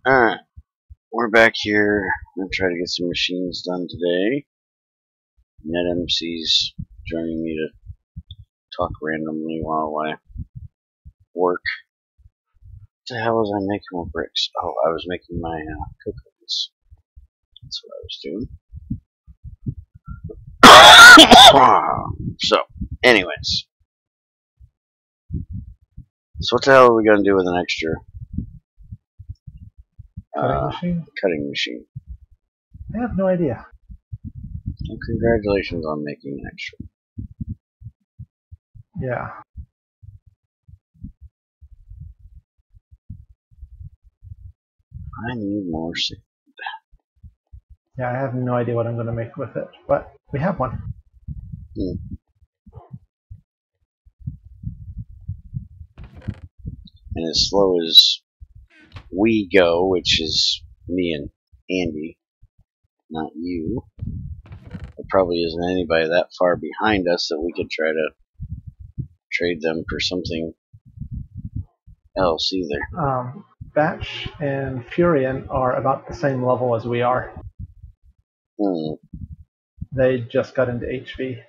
Alright, we're back here. I'm going to try to get some machines done today. NetMC's joining me to talk randomly while I work. What the hell was I making with bricks? Oh, I was making my cookers. That's what I was doing. So, anyways. So what the hell are we going to do with an extra cutting machine? I have no idea. Well, congratulations on making an extra. Yeah. I need more sand. Yeah, I have no idea what I'm going to make with it, but we have one. And as slow as we go, which is me and Andy, not you, there probably isn't anybody that far behind us that we could try to trade them for something else either. Batch and Furion are about the same level as we are. They just got into HV.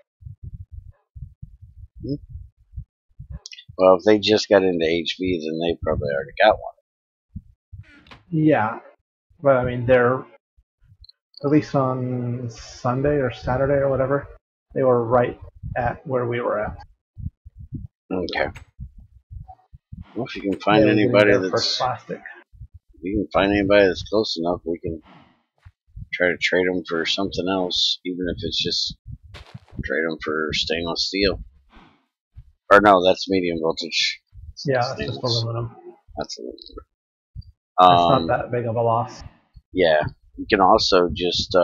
Well, if they just got into HV, then they probably already got one. Yeah, but I mean, they're, at least on Sunday or Saturday or whatever, they were right at where we were at. Okay. Well, if you can find anybody that's plastic, if you can find anybody that's close enough, we can try to trade them for something else, even if it's just trade them for stainless steel. Or no, that's medium voltage. Yeah, that's just aluminum. That's aluminum. It's not that big of a loss. Yeah, you can also just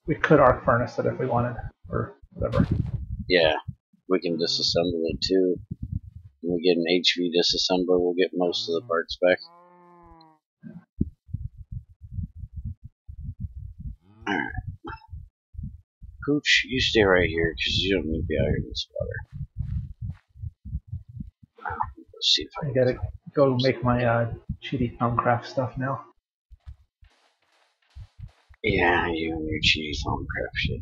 we could arc furnace it if we wanted, or whatever. Yeah, we can disassemble it too. When we get an HV disassembler, we'll get most of the parts back. Alright. Pooch, you stay right here, because you don't need to be out here in this water. Let's see if I gotta go make my cheaty Thaumcraft stuff now. Yeah, you and your cheaty Thaumcraft shit.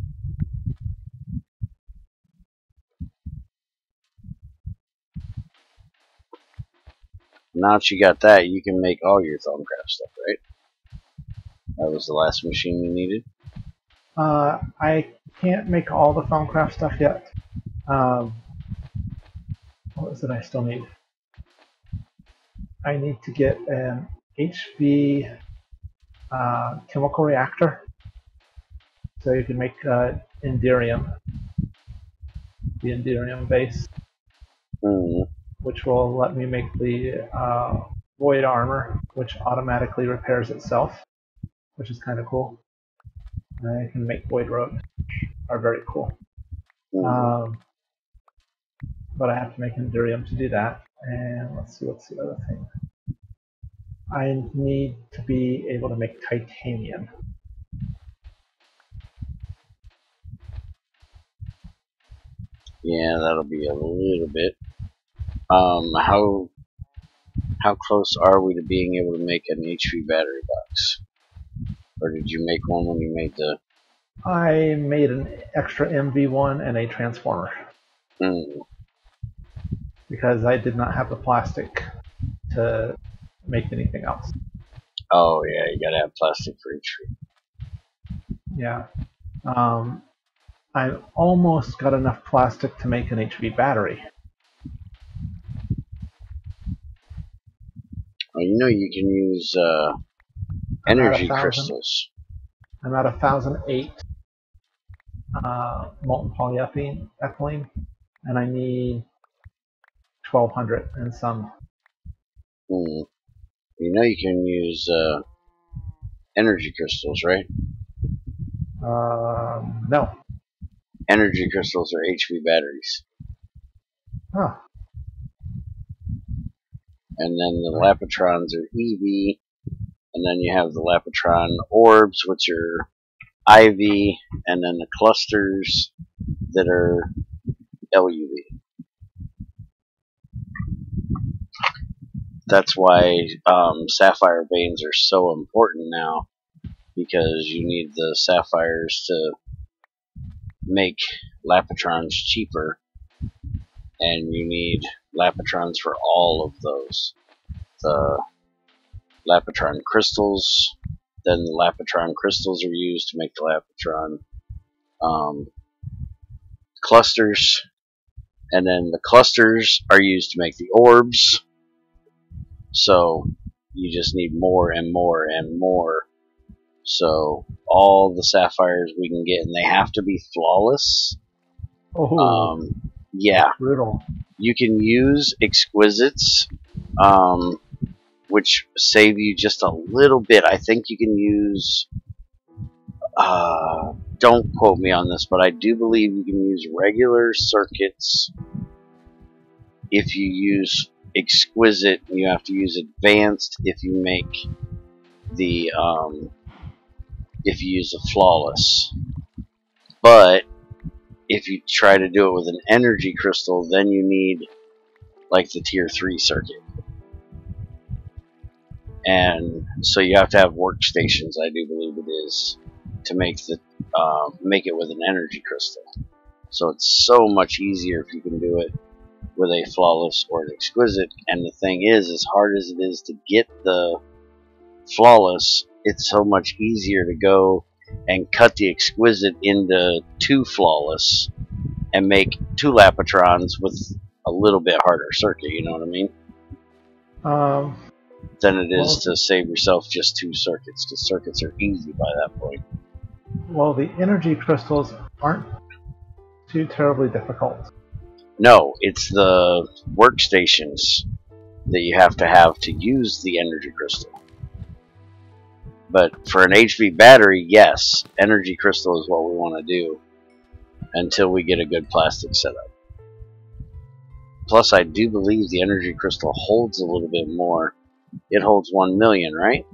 Now that you got that, you can make all your Thaumcraft stuff, right? That was the last machine you needed? I can't make all the Thaumcraft stuff yet. What is it I still need? I need to get an HV chemical reactor, so you can make Enderium, the Enderium base, which will let me make the Void Armor, which automatically repairs itself, which is kind of cool. And I can make Void Robes, which are very cool. But I have to make Enderium to do that. And let's see, what's the other thing? I need to be able to make titanium. Yeah, that'll be a little bit. How close are we to being able to make an HV battery box? Or did you make one when you made the... I made an extra MV1 and a transformer. Because I did not have the plastic to make anything else. Oh yeah, you gotta have plastic for HV. Yeah. I almost got enough plastic to make an HV battery. Well, you know you can use energy crystals. I'm at 1,008 molten polyethylene, and I need 1,200 and some. You know you can use energy crystals, right? No. Energy crystals are HV batteries. Huh. And then the Lapatrons are EV, and then you have the Lapatron orbs, which are IV, and then the clusters that are LUV. That's why sapphire veins are so important now, because you need the sapphires to make Lapitrons cheaper, and you need Lapitrons for all of those. The Lapitron crystals, then the Lapitron crystals are used to make the Lapitron clusters, and then the clusters are used to make the orbs. So you just need more and more and more. So all the sapphires we can get, and they have to be flawless. Oh, Yeah, brutal. you can use exquisites, which save you just a little bit. I think you can use. Don't quote me on this, but I do believe you can use regular circuits. If you use exquisite, you have to use advanced if you make the if you use a flawless. But if you try to do it with an energy crystal, then you need like the tier 3 circuit. And so you have to have workstations, I do believe it is, to make it with an energy crystal. So it's so much easier if you can do it with a flawless or an exquisite. And the thing is, as hard as it is to get the flawless, it's so much easier to go and cut the exquisite into 2 flawless and make 2 Lapitrons with a little bit harder circuit, you know what I mean? Than it is to save yourself just 2 circuits, because circuits are easy by that point. Well, the energy crystals aren't too terribly difficult. No, it's the workstations that you have to use the energy crystal. But for an HV battery, yes, energy crystal is what we want to do until we get a good plastic setup. Plus, I do believe the energy crystal holds a little bit more. It holds 1 million, right?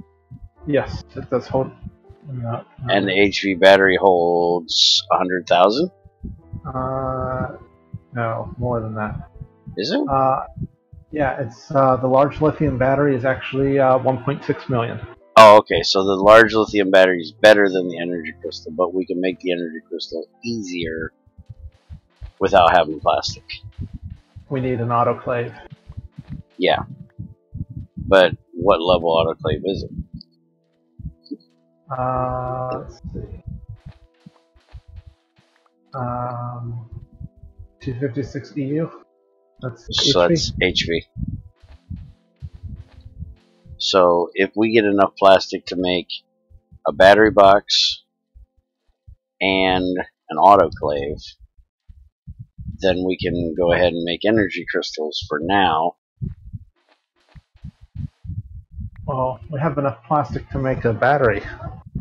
Yes, it does hold. And the HV battery holds 100,000? No, more than that. Is it? Yeah, it's the large lithium battery is actually 1.6 million. Oh, okay, so the large lithium battery is better than the energy crystal, but we can make the energy crystal easier without having plastic. We need an autoclave. Yeah. But what level autoclave is it? Let's see. 256 EU. That's so HV. That's HV. So if we get enough plastic to make a battery box and an autoclave, then we can go ahead and make energy crystals for now. Well, we have enough plastic to make a battery,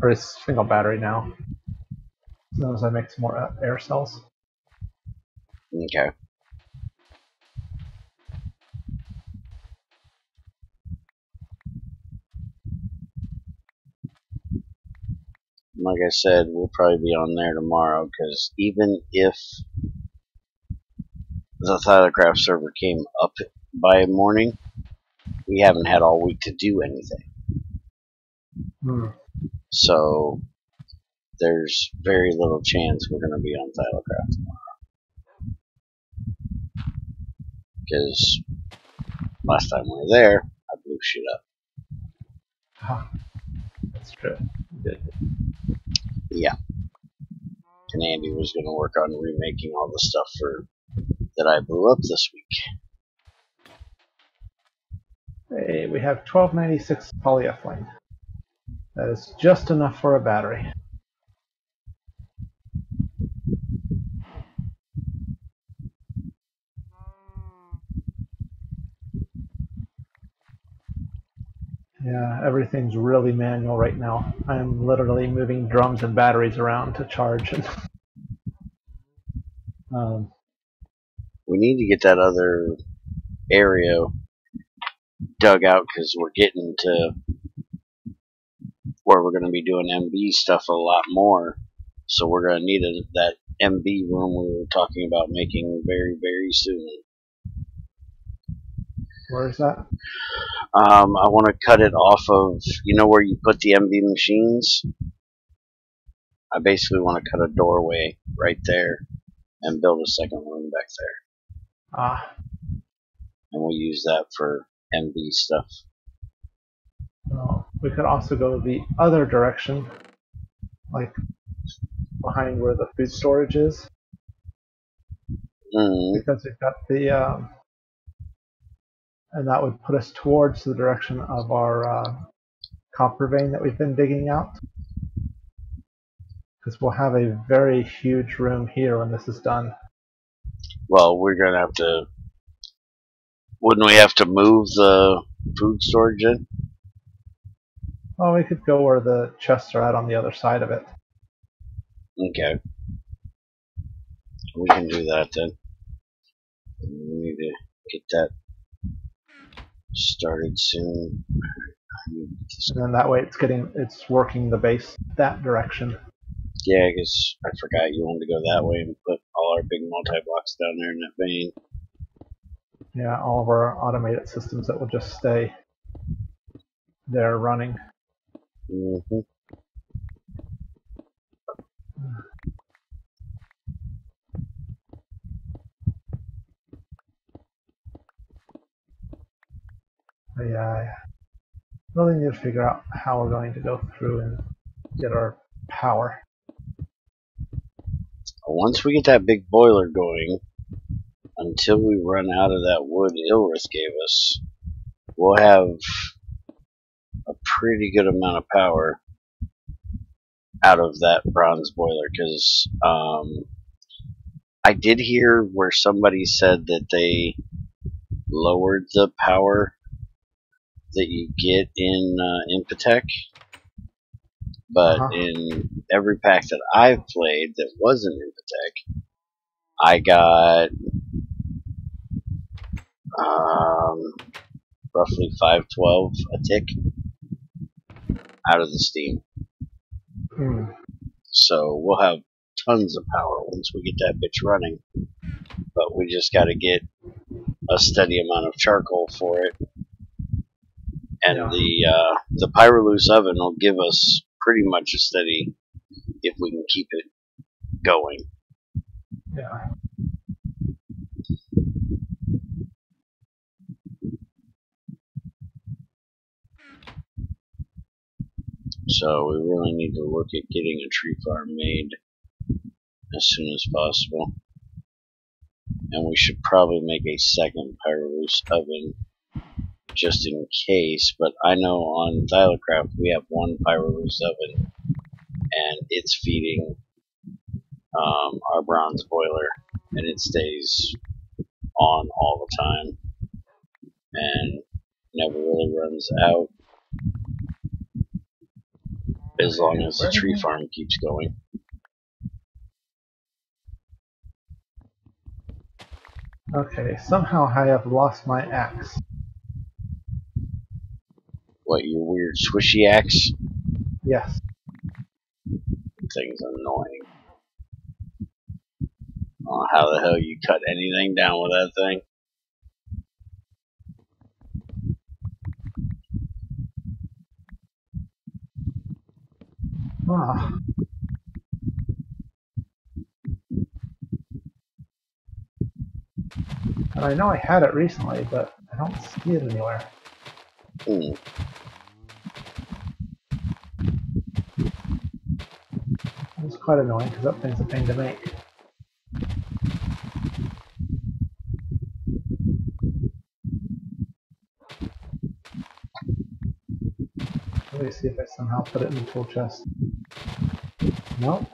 or a single battery now. As long as I make some more air cells. Okay. Like I said, we'll probably be on there tomorrow, because even if the Thylacraft server came up by morning, we haven't had all week to do anything. So there's very little chance we're going to be on Thylacraft tomorrow. Because last time we were there, I blew shit up. That's true. You did. Yeah. And Andy was going to work on remaking all the stuff that I blew up this week. Hey, we have 1296 polyethylene. That is just enough for a battery. Yeah, everything's really manual right now. I'm literally moving drums and batteries around to charge. We need to get that other area dug out, because we're getting to where we're going to be doing MB stuff a lot more. So we're going to need that MB room we were talking about making very, very soon. Where is that? I want to cut it off of, you know where you put the MB machines? I basically want to cut a doorway right there and build a second room back there. Ah, And we'll use that for MB stuff. well, we could also go the other direction, like behind where the food storage is, because we've got the, and that would put us towards the direction of our copper vein that we've been digging out. Because we'll have a very huge room here when this is done. Well, we're going to have to... Wouldn't we have to move the food storage in? Well, we could go where the chests are at on the other side of it. Okay. We can do that then. We need to get that started soon. And then that way it's working the base that direction. Yeah, I guess I forgot you wanted to go that way and put all our big multi-blocks down there in that vein. Yeah, all of our automated systems that will just stay there running. Mm-hmm. But yeah, I really need to figure out how we're going to go through and get our power. Once we get that big boiler going, until we run out of that wood Ilrith gave us, we'll have a pretty good amount of power out of that bronze boiler. Because I did hear where somebody said that they lowered the power that you get in Impotech, but in every pack that I've played that wasn't Impotech, I got roughly 512 a tick out of the steam. So we'll have tons of power once we get that bitch running, but we just got to get a steady amount of charcoal for it. And the Pyroluce oven will give us pretty much a steady, if we can keep it going. Yeah. So we really need to look at getting a tree farm made as soon as possible. And we should probably make a second Pyroluce oven just in case, but I know on Thylacraft we have one Pyroluce oven and it's feeding our bronze boiler, and it stays on all the time and never really runs out as long as the tree farm keeps going. Okay, somehow I have lost my axe. What, your weird swishy axe? Yes. Thing's annoying. Oh, how the hell you cut anything down with that thing? Ah. And I know I had it recently, but I don't see it anywhere. It's quite annoying because that thing's a pain to make. Let me see if I somehow put it in the tool chest. Nope.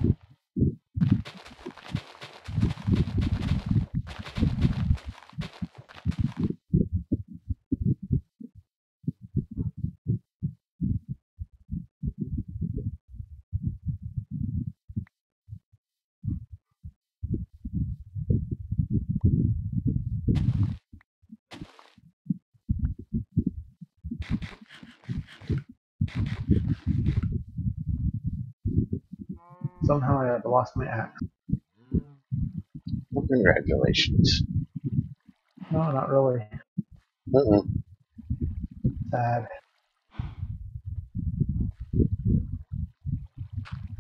Somehow I had lost my axe. Well, congratulations. No, not really. Mm-mm. Sad.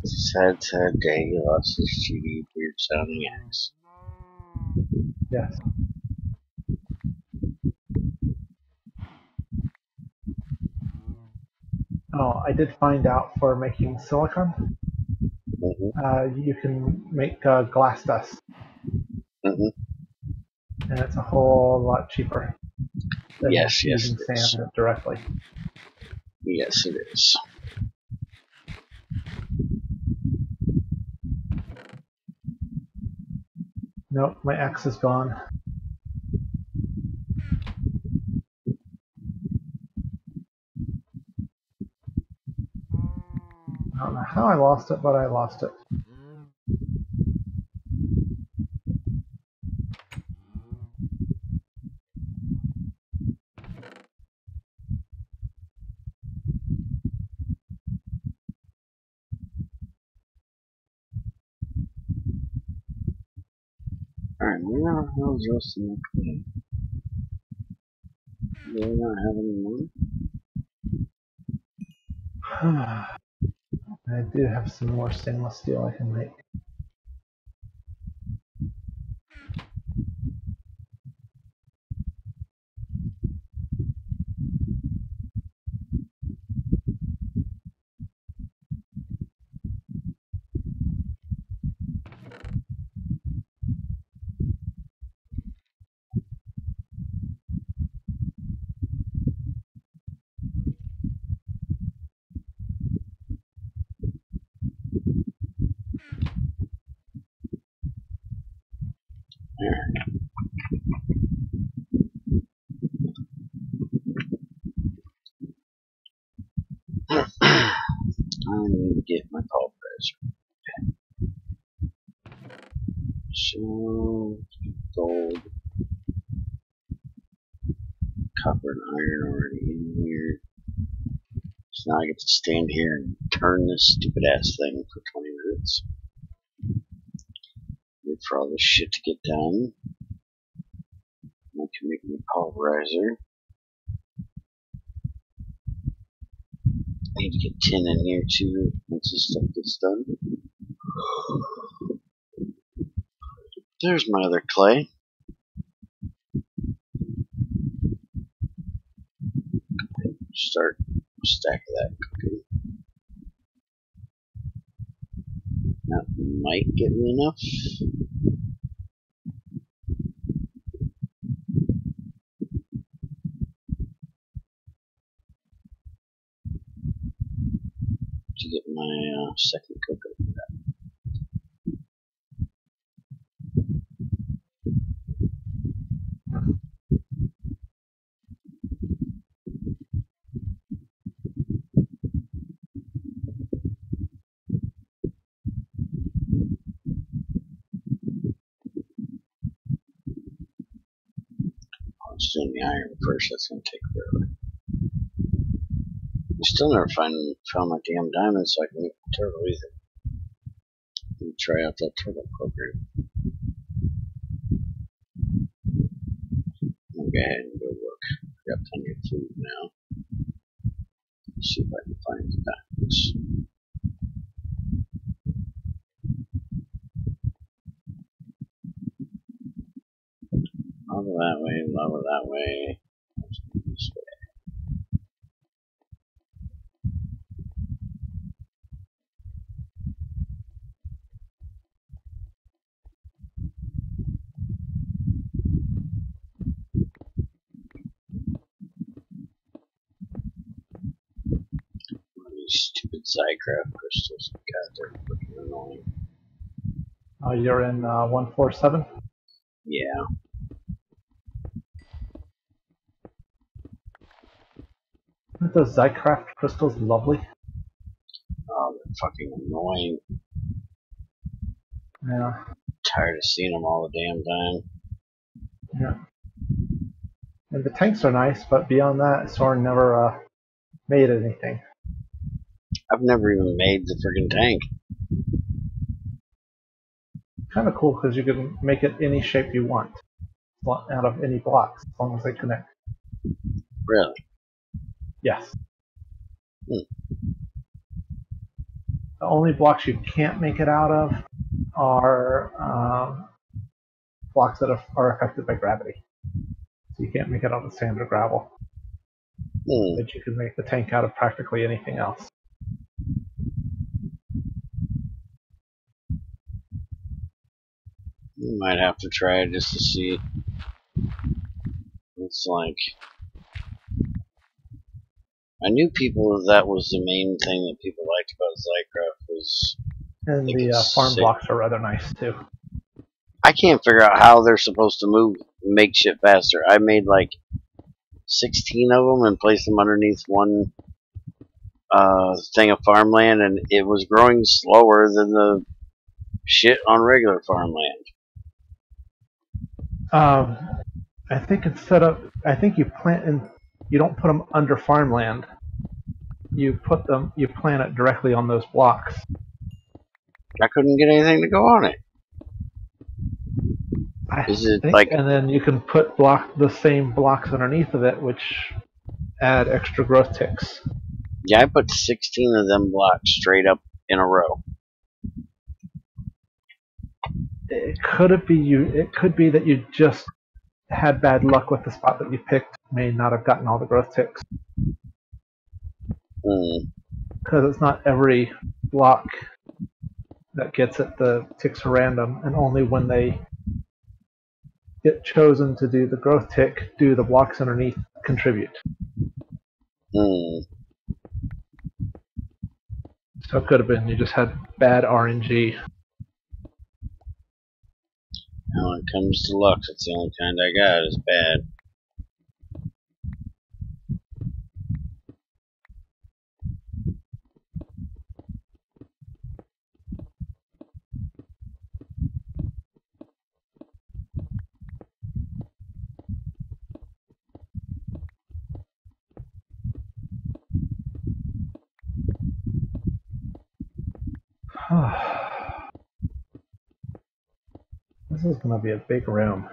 Sad, sad day. He lost his cheaty, weird sounding axe. Yes. Oh, I did find out for making silicon, Mm-hmm. you can make glass dust, Mm-hmm. and it's a whole lot cheaper than Yes, yes, using it is. sand directly. Yes, it is. Nope, my axe is gone. I don't know how I lost it, but I lost it. Alright, where the hell is roasting my clay? Do we not have any more? I do have some more stainless steel I can make. Alright. I need to get my pulverizer. So, gold, copper, and iron already in here. So now I get to stand here and turn this stupid ass thing for 20 minutes. Wait for all this shit to get done. I can make my pulverizer. I need to get tin in here too once this stuff gets done. There's my other clay. Start a stack of that cooking. That might get me enough. To get my second cooker. I'll just do the iron first. That's gonna take forever. I still never found my damn diamond, so I can make the turtle either. Let me try out that turtle program. I'll go ahead and go look. I got plenty of food now. Let's see if I can find the diamonds. Lava that way, lava that way. Let's go this way. One of these stupid Zycraft crystals. God, they're freaking annoying. You're in 147? Yeah. Aren't those Zycraft crystals lovely? Oh, they're fucking annoying. Yeah. Tired of seeing them all the damn time. Yeah. And the tanks are nice, but beyond that, Soren never made anything. I've never even made the friggin' tank. Kind of cool because you can make it any shape you want out of any blocks as long as they connect. Really? Yes. Hmm. The only blocks you can't make it out of are blocks that are affected by gravity. So you can't make it out of sand or gravel. Hmm. But you can make the tank out of practically anything else. You might have to try it just to see. It's like I knew that was the main thing that people liked about Zycraft was And they the could farm sit. blocks are rather nice too. I can't figure out how they're supposed to make shit faster. I made like 16 of them and placed them underneath one thing of farmland, and it was growing slower than the shit on regular farmland. I think I think you plant and you don't put them under farmland. You plant it directly on those blocks. I couldn't get anything to go on it. Is it like? And then you can put the same blocks underneath of it, which add extra growth ticks. Yeah, I put 16 of them blocks straight up in a row. It could be that you just had bad luck with the spot that you picked. May not have gotten all the growth ticks because it's not every block that gets it. The ticks are random, and only when they get chosen to do the growth tick do the blocks underneath contribute. So it could have been you just had bad RNG. Now, when it comes to luck, it's the only kind I got is bad. This is going to be a big room.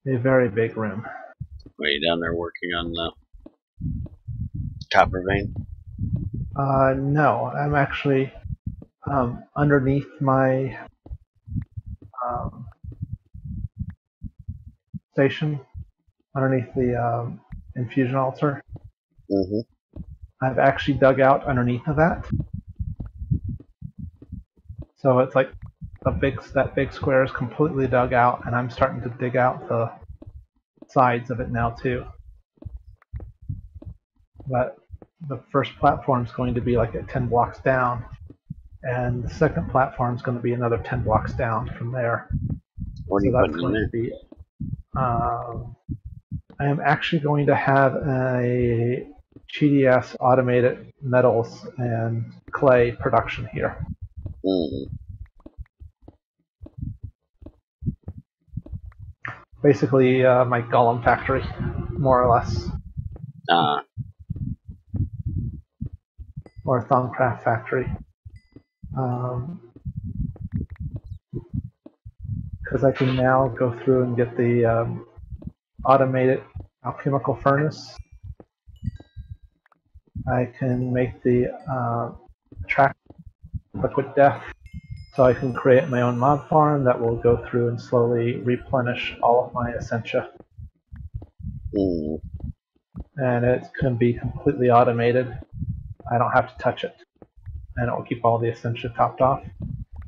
A very big room. Are you down there working on the copper vein? No, I'm actually underneath my station, underneath the infusion altar. I've actually dug out underneath of that. So it's like that big square is completely dug out, and I'm starting to dig out the sides of it now too. But the first platform is going to be like at 10 blocks down, and the second platform is going to be another 10 blocks down from there. What are you putting in there? I am actually going to have a GDS automated metals and clay production here. Basically, my golem factory, more or less. Or a Thumbcraft factory. Because I can now go through and get the automated alchemical furnace. I can make the track liquid death, so I can create my own mob farm that will go through and slowly replenish all of my essentia. And it can be completely automated. I don't have to touch it, and it will keep all the essentia topped off,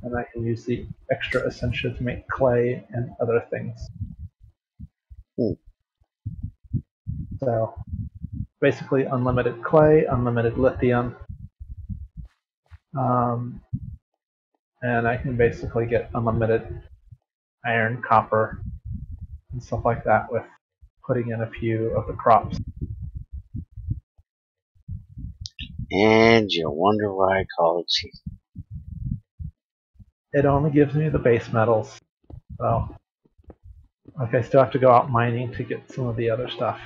and I can use the extra essentia to make clay and other things. So basically unlimited clay, unlimited lithium, and I can basically get unlimited iron, copper, and stuff like that with putting in a few of the crops. And you wonder why I call it cheap. It only gives me the base metals, so like I still have to go out mining to get some of the other stuff.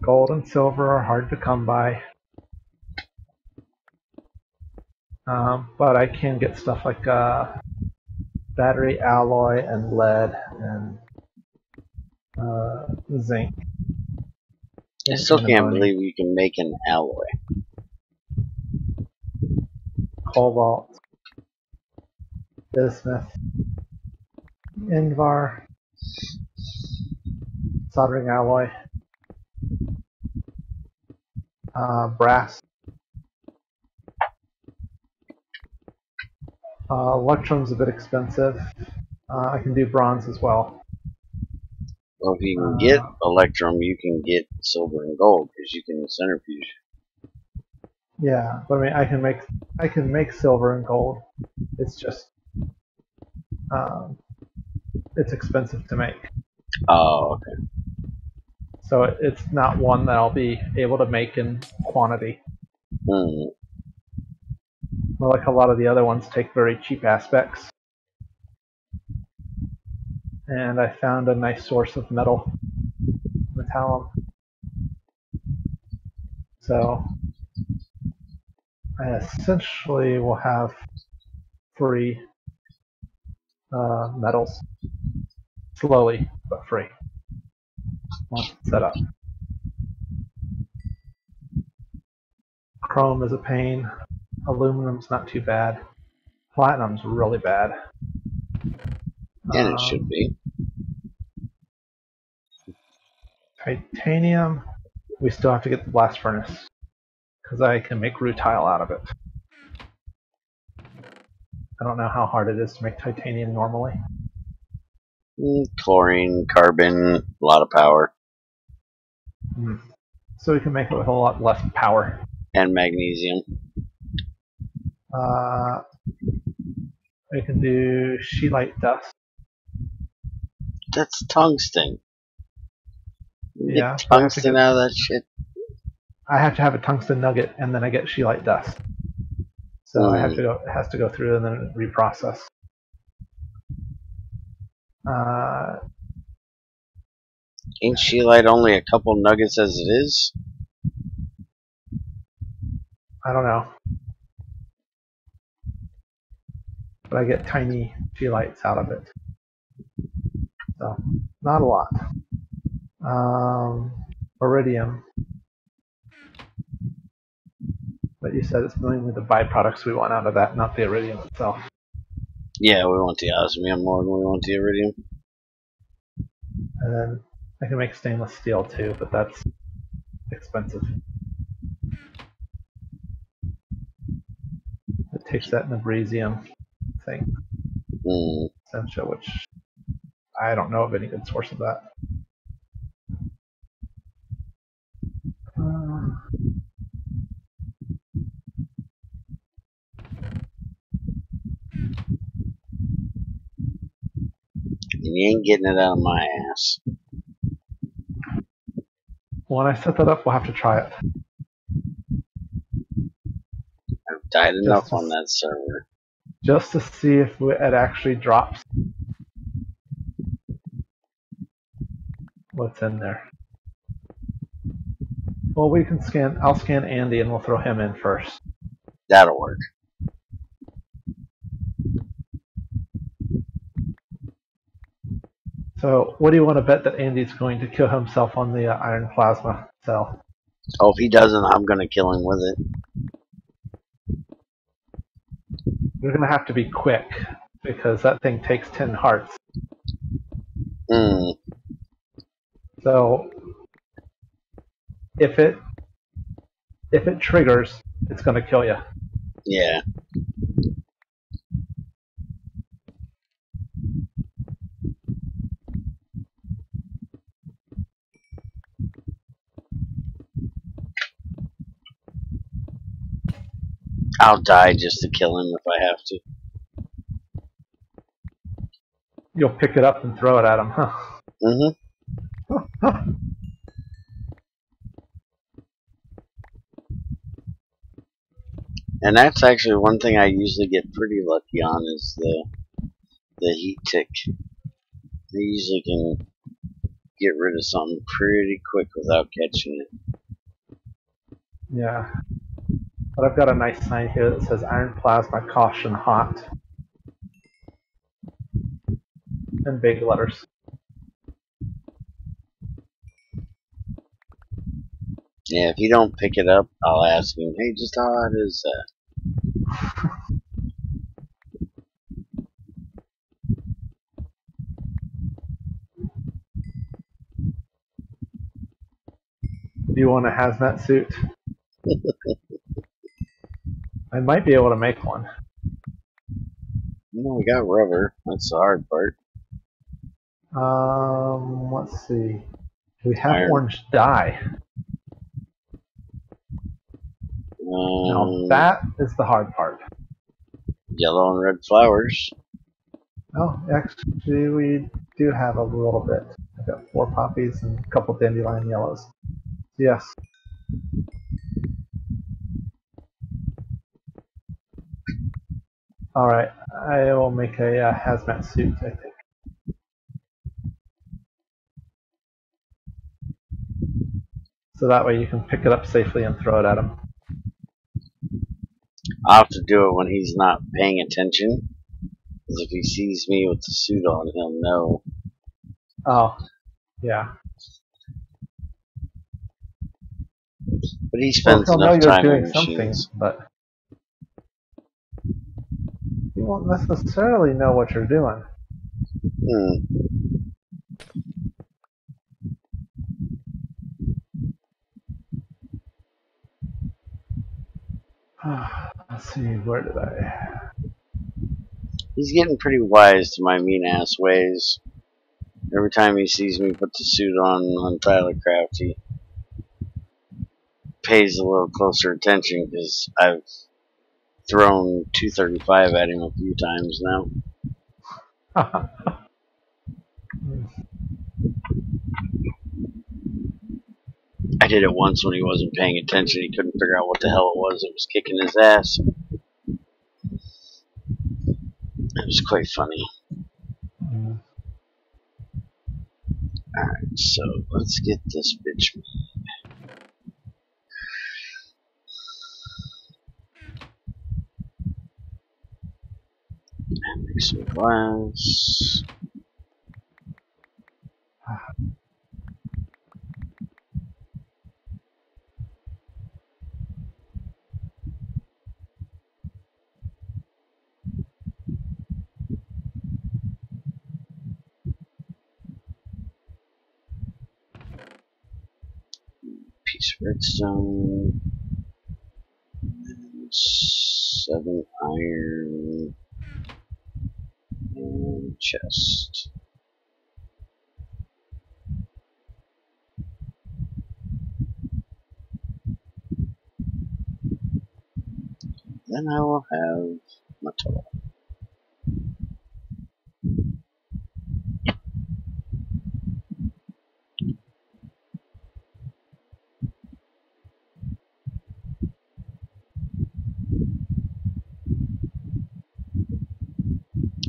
Gold and silver are hard to come by. But I can get stuff like battery alloy and lead and zinc I and still can't antimony, believe you can make an alloy. cobalt, bismuth, invar, soldering alloy, brass, electrum's a bit expensive. I can do bronze as well. Well, if you can get electrum, you can get silver and gold because you can centrifuge. Yeah, but I mean, I can make silver and gold. It's just it's expensive to make. Oh, okay. So it's not one that I'll be able to make in quantity. Hmm. Well, like a lot of the other ones take very cheap aspects. And I found a nice source of metal, metallum. So I essentially will have free metals, slowly but free, once it's set up. Chrome is a pain. Aluminum's not too bad. Platinum's really bad. And it should be. Titanium, we still have to get the blast furnace because I can make rutile out of it. I don't know how hard it is to make titanium normally. Chlorine, carbon, a lot of power. So we can make it with a lot less power. And magnesium. We can do scheelite dust. That's tungsten. You Yeah, get tungsten out of that shit. I have to have a tungsten nugget, and then I get scheelite dust. So I have to go. It has to go through and then reprocess. Ain't scheelite only a couple nuggets as it is? I don't know, but I get tiny scheelites out of it. So not a lot. Iridium. But you said it's mainly the byproducts we want out of that, not the iridium itself. Yeah, we want the osmium more than we want the iridium. And then I can make stainless steel too, but that's expensive. It takes that magnesium thing, Sencha, which I don't know of any good source of that. And you ain't getting it out of my ass. When I set that up, we'll have to try it. I've died enough on that server. Just to see if it actually drops what's in there. Well, we can scan. I'll scan Andy and we'll throw him in first. That'll work. So, what do you want to bet that Andy's going to kill himself on the iron plasma cell? Oh, if he doesn't, I'm going to kill him with it. You're going to have to be quick because that thing takes 10 hearts. So, if it triggers, it's going to kill you. Yeah. I'll die just to kill him if I have to. You'll pick it up and throw it at him, huh? And that's actually one thing I usually get pretty lucky on is the heat tick. I usually can get rid of something pretty quick without catching it. Yeah. But I've got a nice sign here that says iron plasma caution hot in big letters. Yeah, if you don't pick it up, I'll ask him, hey, just how hot is that? Do you want a hazmat suit? I might be able to make one. No, we got rubber. That's the hard part. Let's see. We have Iron. orange dye. Now that is the hard part. Yellow and red flowers. Oh, actually, we do have a little bit. I've got 4 poppies and a couple dandelion yellows. Yes. All right, I will make a hazmat suit, I think. So that way you can pick it up safely and throw it at him. I'll have to do it when he's not paying attention. Because if he sees me with the suit on, he'll know. Oh, yeah. But he spends he'll know enough you're time doing in something, machines. but he won't necessarily know what you're doing. Let's see, where did I... He's getting pretty wise to my mean-ass ways. Every time he sees me put the suit on Tylercraft, he pays a little closer attention because I've thrown 235 at him a few times now. I did it once when he wasn't paying attention. He couldn't figure out what the hell it was. It was kicking his ass. It was quite funny. Alright, so let's get this bitch made. And make some glass. Piece of redstone. And 7 iron. And chest. Then I will have my total.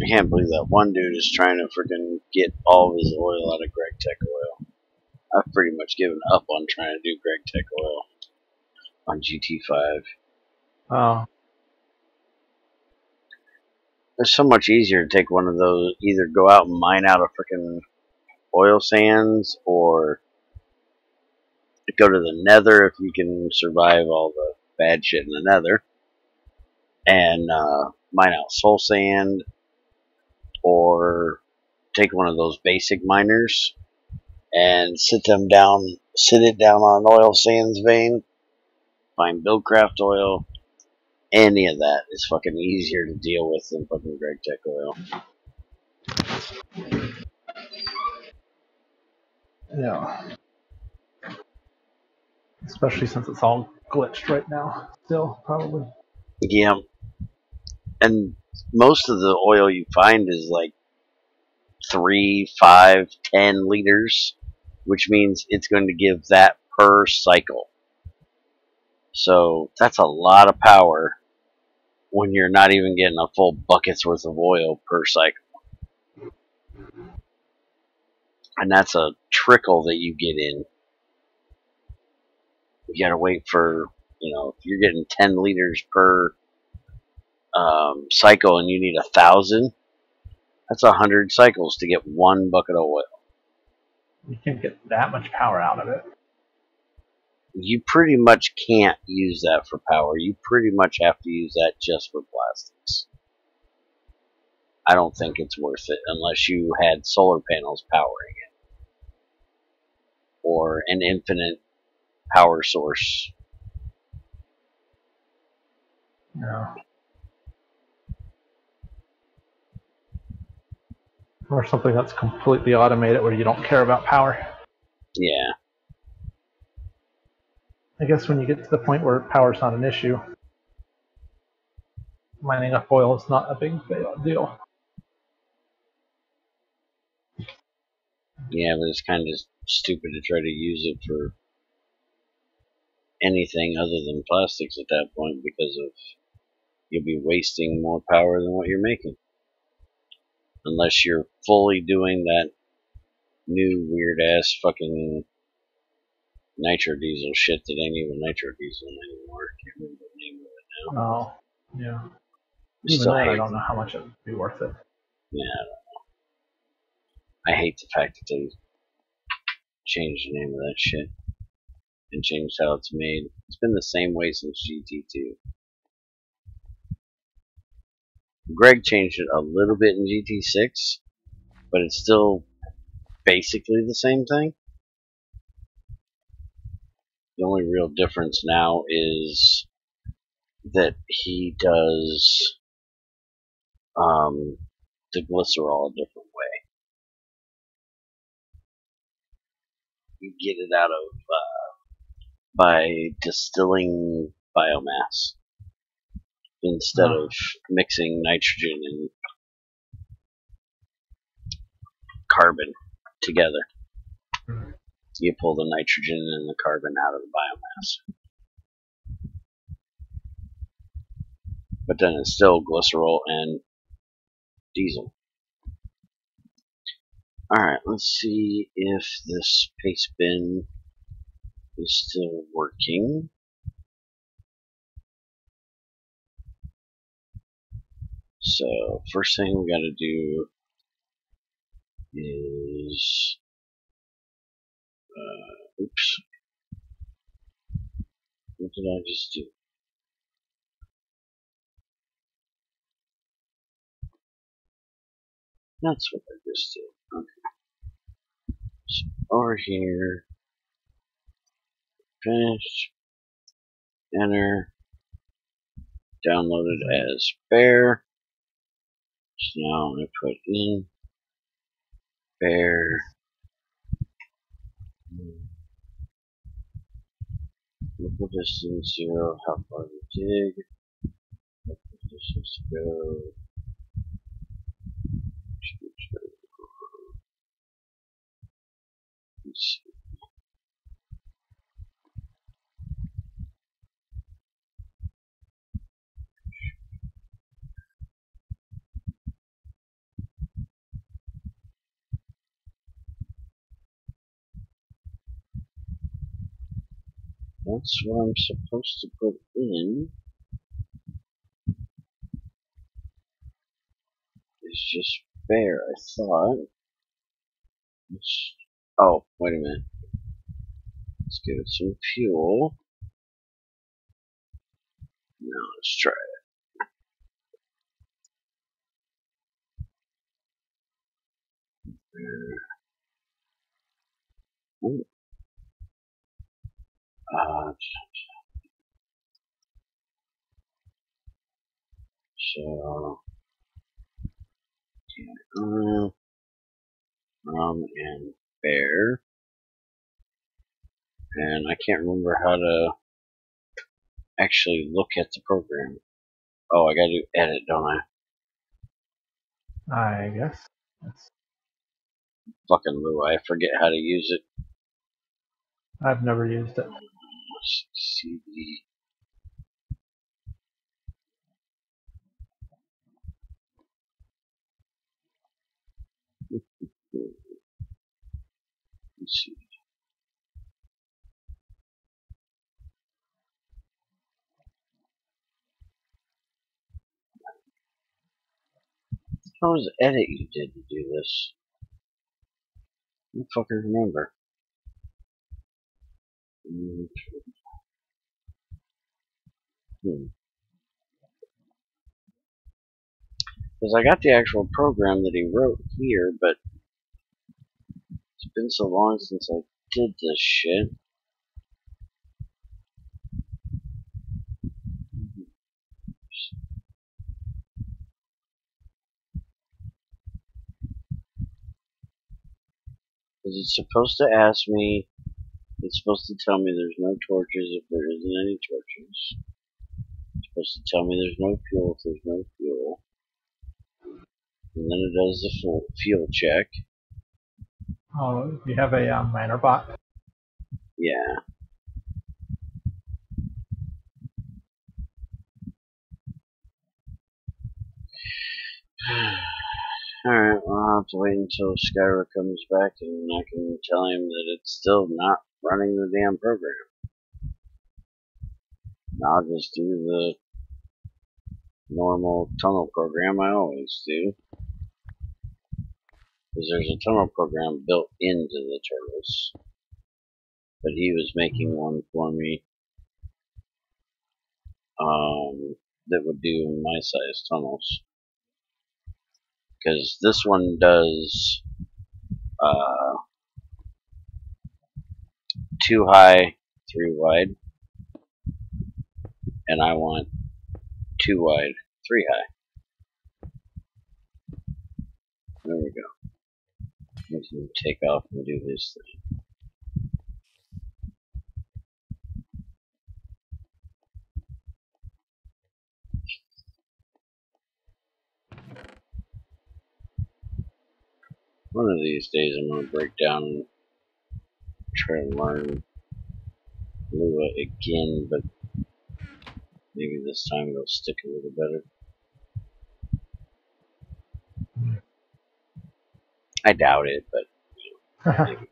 I can't believe that one dude is trying to freaking get all of his oil out of Greg Tech Oil. I've pretty much given up on trying to do Greg Tech Oil on GT5. Oh. It's so much easier to take one of those, either go out and mine out a freaking oil sands, or go to the nether if you can survive all the bad shit in the nether, and mine out soul sand, or take one of those basic miners and sit it down on an oil sands vein, find Buildcraft oil. Any of that is fucking easier to deal with than fucking Greg Tech oil. Yeah. Especially since it's all glitched right now. Still, probably. Yeah. And most of the oil you find is like 3, 5, 10 liters, which means it's going to give that per cycle. So that's a lot of power when you're not even getting a full bucket's worth of oil per cycle. And that's a trickle that you get in. You gotta wait for If you're getting 10 liters per cycle and you need 1,000, that's 100 cycles to get 1 bucket of oil. You can't get that much power out of it. You pretty much can't use that for power. You pretty much have to use that just for plastics. I don't think it's worth it unless you had solar panels powering it or an infinite power source. No. Or something that's completely automated where you don't care about power. Yeah. I guess when you get to the point where power's not an issue, mining up oil is not a big deal. Yeah, but it's kind of stupid to try to use it for anything other than plastics at that point because you'll be wasting more power than what you're making. Unless you're fully doing that new weird ass fucking nitro diesel shit that ain't even nitro diesel anymore. I can't remember the name of it now. Oh, yeah. Even then, I don't know how much it would be worth it. Yeah, I don't know. I hate the fact that they changed the name of that shit and changed how it's made. It's been the same way since GT2. Greg changed it a little bit in GT6, but it's still basically the same thing. The only real difference now is that he does the glycerol a different way. You get it out of by distilling biomass instead of mixing nitrogen and carbon together. You pull the nitrogen and the carbon out of the biomass. But then it's still glycerol and diesel. Alright, let's see if this paste bin is still working. So, first thing we gotta do is oops. What did I just do? That's what I just did. Okay. So over here, finish, enter, downloaded as bear. So now I put in bear. Local distance 0, how far to dig. Local distance to go. Let's see. That's what I'm supposed to put in. It's just bear, I thought. Oh, wait a minute. Let's give it some fuel. Now let's try it. So, and bear. And I can't remember how to actually look at the program. Oh, I gotta do edit, don't I? I guess. Fucking Lou, I forget how to use it. I've never used it. CD. Let's see. What was the edit you did to do this? I don't fucking remember. Because I got the actual program that he wrote here, but it's been so long since I did this shit. Because it's supposed to ask me, it's supposed to tell me there's no torches if there isn't any torches. It's supposed to tell me there's no fuel if there's no fuel. And then it does the full fuel check. Oh, you have a miner bot? Yeah. Alright, well, I'll have to wait until Skyra comes back and I can tell him that it's still not running the damn program. I'll just do the normal tunnel program I always do. Because there's a tunnel program built into the turtles. But he was making one for me that would do my size tunnels. Because this one does 2 high, 3 wide. And I want 2 wide, 3 high. There we go. We can take off and do this thing. One of these days I'm going to break down and try to learn Lua again, but maybe this time it'll stick a little better. I doubt it, but maybe.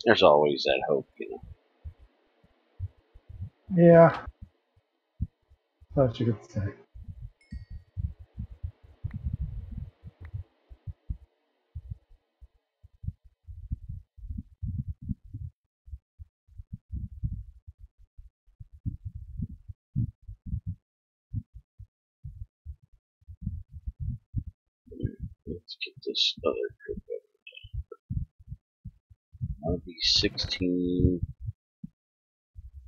There's always that hope, you know. Yeah. That's what you could say. Let's get this other group over. That'll be 16.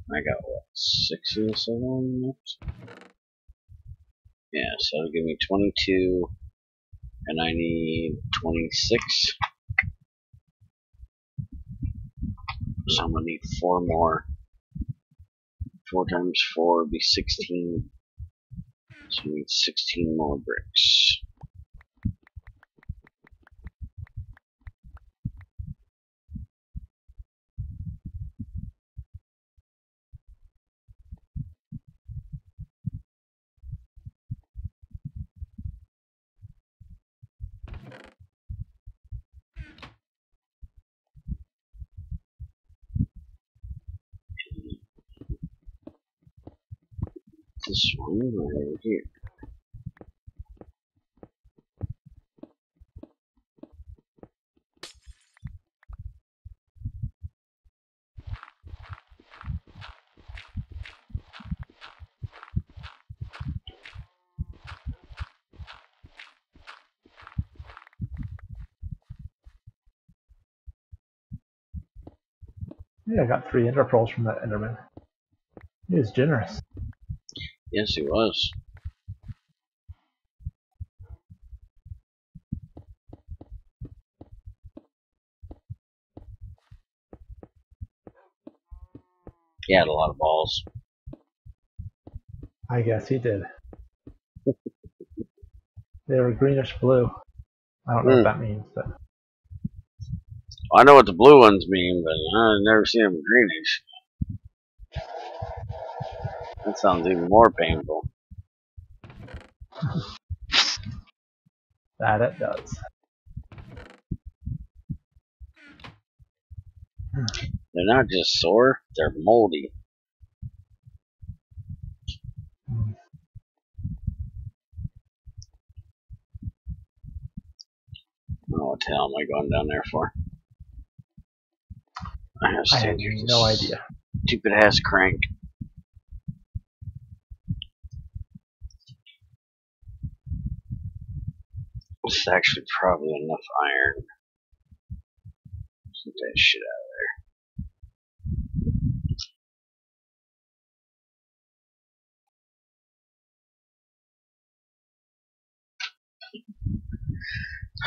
I got what, 6 in this other one left? Yeah, so it'll give me 22, and I need 26. So I'm gonna need 4 more. 4 times 4 would be 16. So I need 16 more bricks. This one right over here. Yeah, I got 3 ender pearls from that Enderman. He was generous. Yes, he was. He had a lot of balls. I guess he did. They were greenish blue. I don't know what that means, but I know what the blue ones mean, but I've never seen them greenish. That sounds even more painful. that it does. They're not just sore, they're moldy. Oh, what the hell am I going down there for? I have to I have stand here. no idea. Stupid ass crank. This is actually probably enough iron. Get that shit out of there.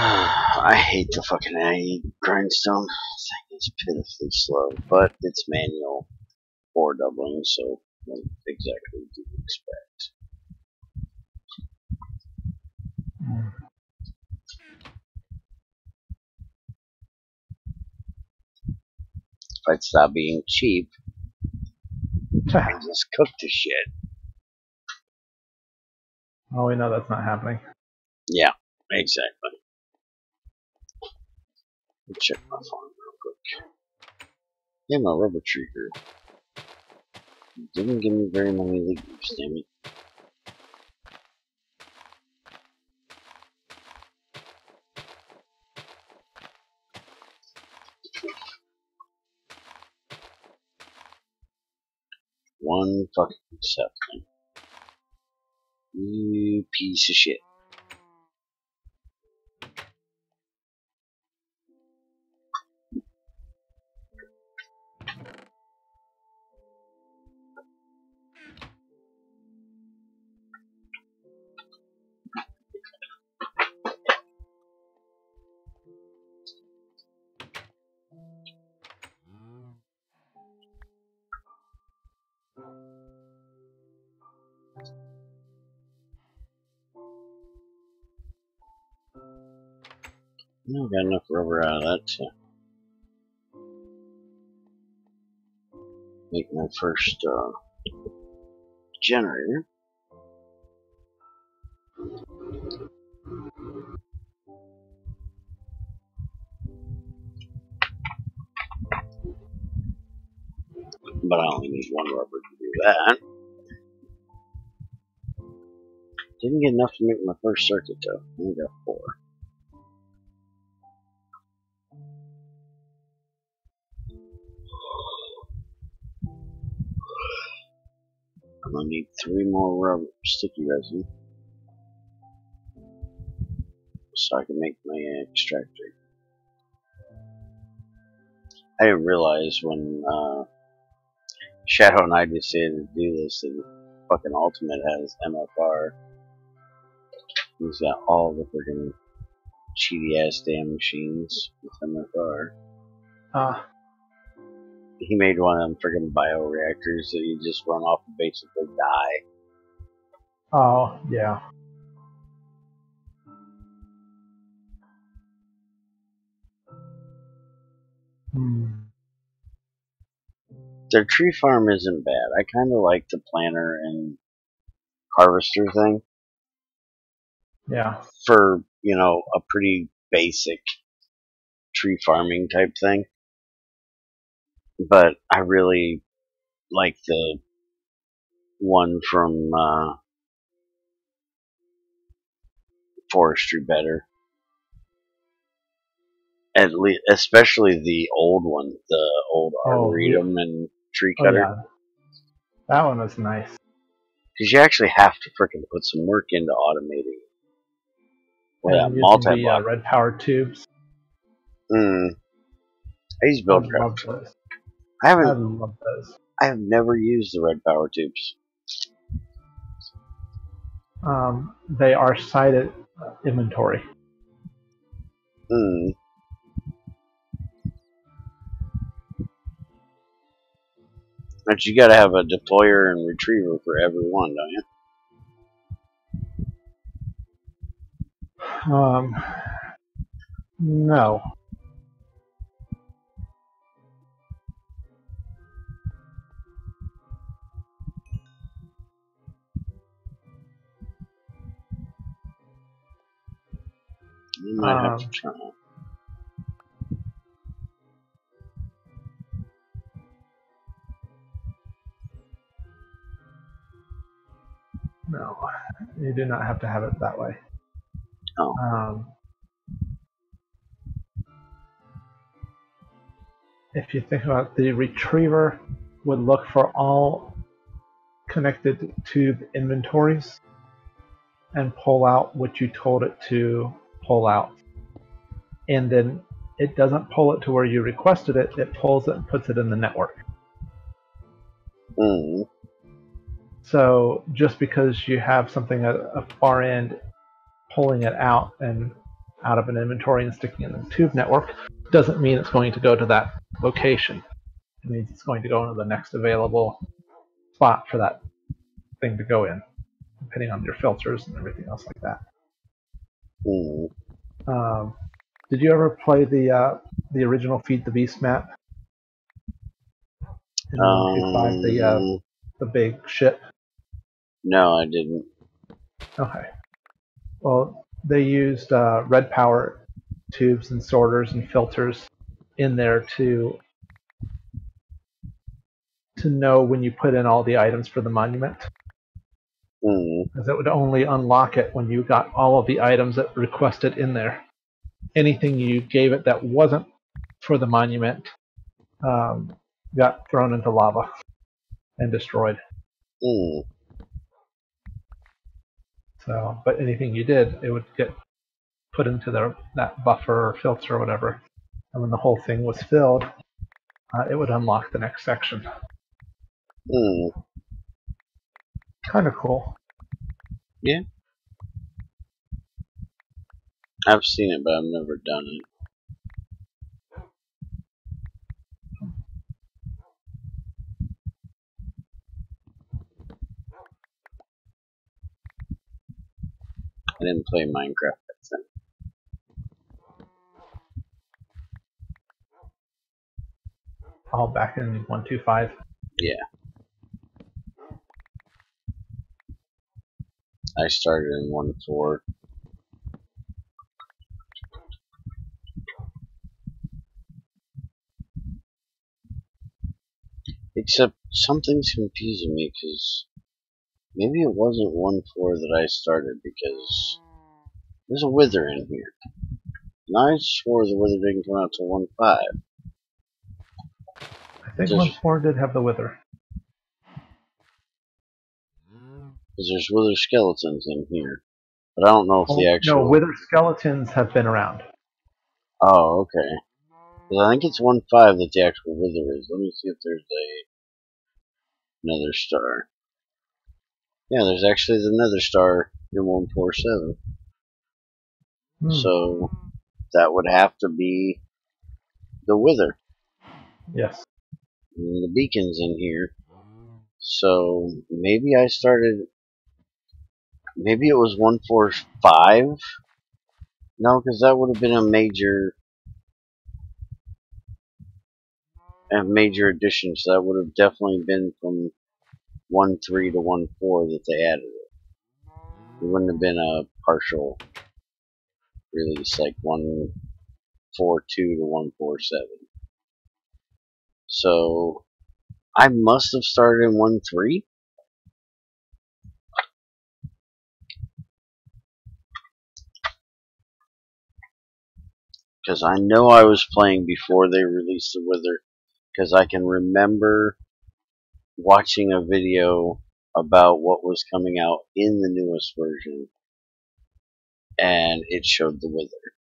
I hate the fucking grindstone. This thing is pitifully slow, but it's manual ore doubling, so what exactly do you expect? If I'd stop being cheap and just cook the shit. Oh, we know that's not happening. Yeah, exactly. Let me check my farm real quick. Yeah, my rubber tree grew. Didn't give me very many leaves, damn it. One fucking sapling. You piece of shit. I got enough rubber out of that to make my first generator. But I only need one rubber to do that. Didn't get enough to make my first circuit though. I only got 4. I'm gonna need 3 more rubber sticky resin so I can make my extractor. I didn't realize when Shadow and I decided to do this that fucking Ultimate has MFR. He's got all the freaking cheaty ass damn machines with MFR. He made one of them freaking bioreactors that you just run off and basically die. Oh, yeah. Their tree farm isn't bad. I kind of like the planter and harvester thing. Yeah. For, you know, a pretty basic tree farming type thing. But I really like the one from forestry better. At least, especially the old one, the old Arboretum and tree cutter. Oh, yeah. That one was nice. Because you actually have to freaking put some work into automating it. Well, And using multi-block. the red power tubes. I use I Buildcraft. love those. I love those. I have never used the red power tubes. They are cited inventory. But you gotta have a deployer and retriever for every one, don't you? No. You might have to try. No, you do not have to have it that way. Oh. If you think about it, the retriever would look for all connected tube inventories and pull out what you told it to pull out. And then it doesn't pull it to where you requested it, it pulls it and puts it in the network. Mm. So just because you have something at a far end pulling it out and out of an inventory and sticking it in the tube network doesn't mean it's going to go to that location. It means it's going to go into the next available spot for that thing to go in, depending on your filters and everything else like that. Mm. Did you ever play the original Feed the Beast map? In 1.5, the big ship? No, I didn't. Okay. Well, they used red power tubes and sorters and filters in there to know when you put in all the items for the monument. Because it would only unlock it when you got all of the items that requested in there. Anything you gave it that wasn't for the monument got thrown into lava and destroyed. So, but anything you did, it would get put into that buffer or filter or whatever. And when the whole thing was filled, it would unlock the next section. Kind of cool. Yeah. I've seen it, but I've never done it. I didn't play Minecraft back then. All back in 1.2.5. Yeah. I started in 1.4. Except something's confusing me because maybe it wasn't 1.4 that I started because there's a wither in here. And I swore the wither didn't come out till 1.5. I think 1.4 did have the wither. Because there's wither skeletons in here. But I don't know if the actual... No, wither skeletons have been around. Oh, okay. Because I think it's 1.5 that the actual wither is. Let me see if there's another star. Yeah, there's actually the nether star in 1.4.7. So that would have to be the wither. Yes. And the beacon's in here. So maybe I started... Maybe it was 1.4.5? No, because that would have been a major addition. So that would have definitely been from 1.3 to 1.4 that they added it. It wouldn't have been a partial release like 1.4.2 to 1.4.7. So I must have started in 1.3. Because I know I was playing before they released the Wither. Because I can remember watching a video about what was coming out in the newest version. And it showed the Wither.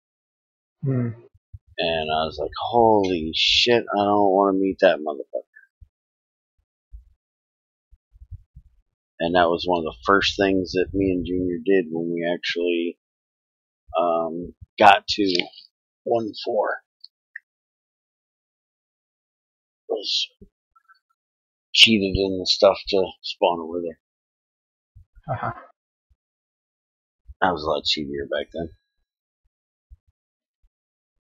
And I was like, holy shit, I don't want to meet that motherfucker. And that was one of the first things that me and Junior did when we actually got to 1.4. Was cheated in the stuff to spawn a Wither. That was a lot cheatier back then.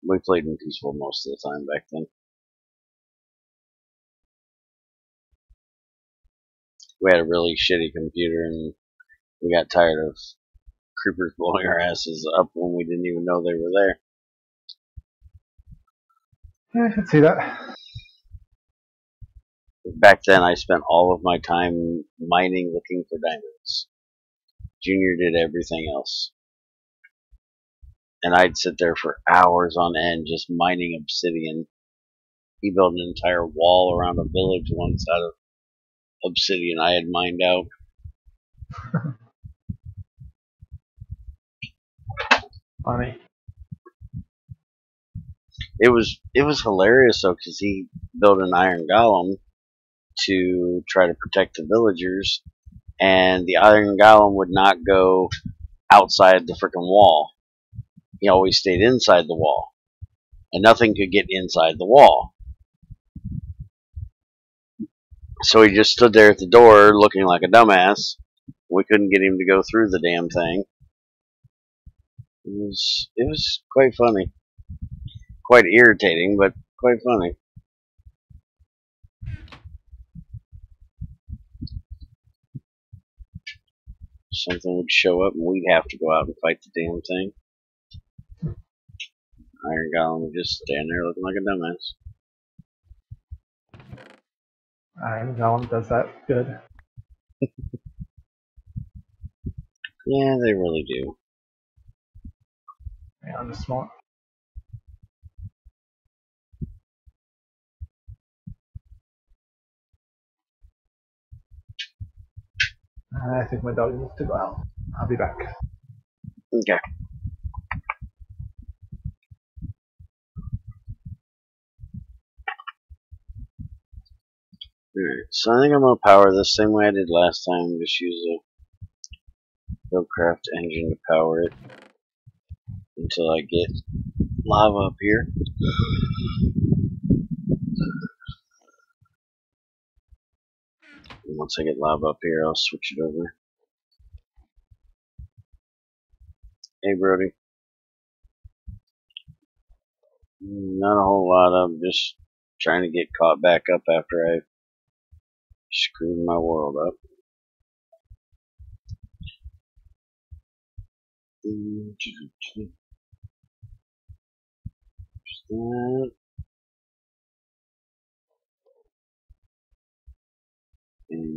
We played in peaceful most of the time back then. We had a really shitty computer and we got tired of creepers blowing our asses up when we didn't even know they were there. Yeah, I can see that. Back then I spent all of my time mining looking for diamonds. Junior did everything else. And I'd sit there for hours on end just mining obsidian. He built an entire wall around a village once out of obsidian I had mined out. Funny. It was hilarious though, because he built an iron golem to try to protect the villagers, and the iron golem would not go outside the freaking wall. He always stayed inside the wall, and nothing could get inside the wall. So he just stood there at the door looking like a dumbass. We couldn't get him to go through the damn thing. It was quite funny. Quite irritating, but quite funny. Something would show up and we'd have to go out and fight the damn thing. Iron Golem would just stand there looking like a dumbass. Iron Golem does that good. Yeah, they really do. Yeah, I'm just smart. I think my dog needs to go out. I'll be back. Okay. Alright, so I think I'm going to power this same way I did last time. Just use a Buildcraft engine to power it until I get lava up here. And once I get lava up here, I'll switch it over. Hey, Brody. Not a whole lot. I'm just trying to get caught back up after I screwed my world up. That. And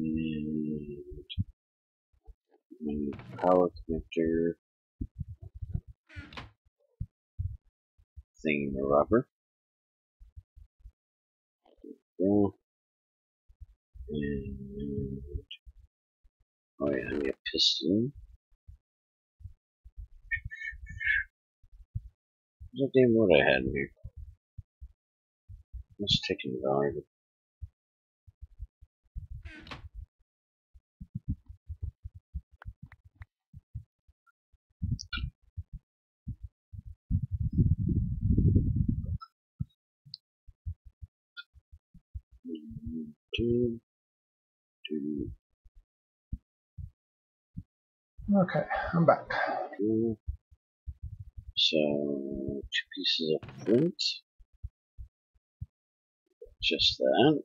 power connector thingy rubber. Yeah. And oh yeah, I need a piston. What's that damn wood I had in here? Let's take it out. Okay, I'm back. So, 2 pieces of flint. Just that.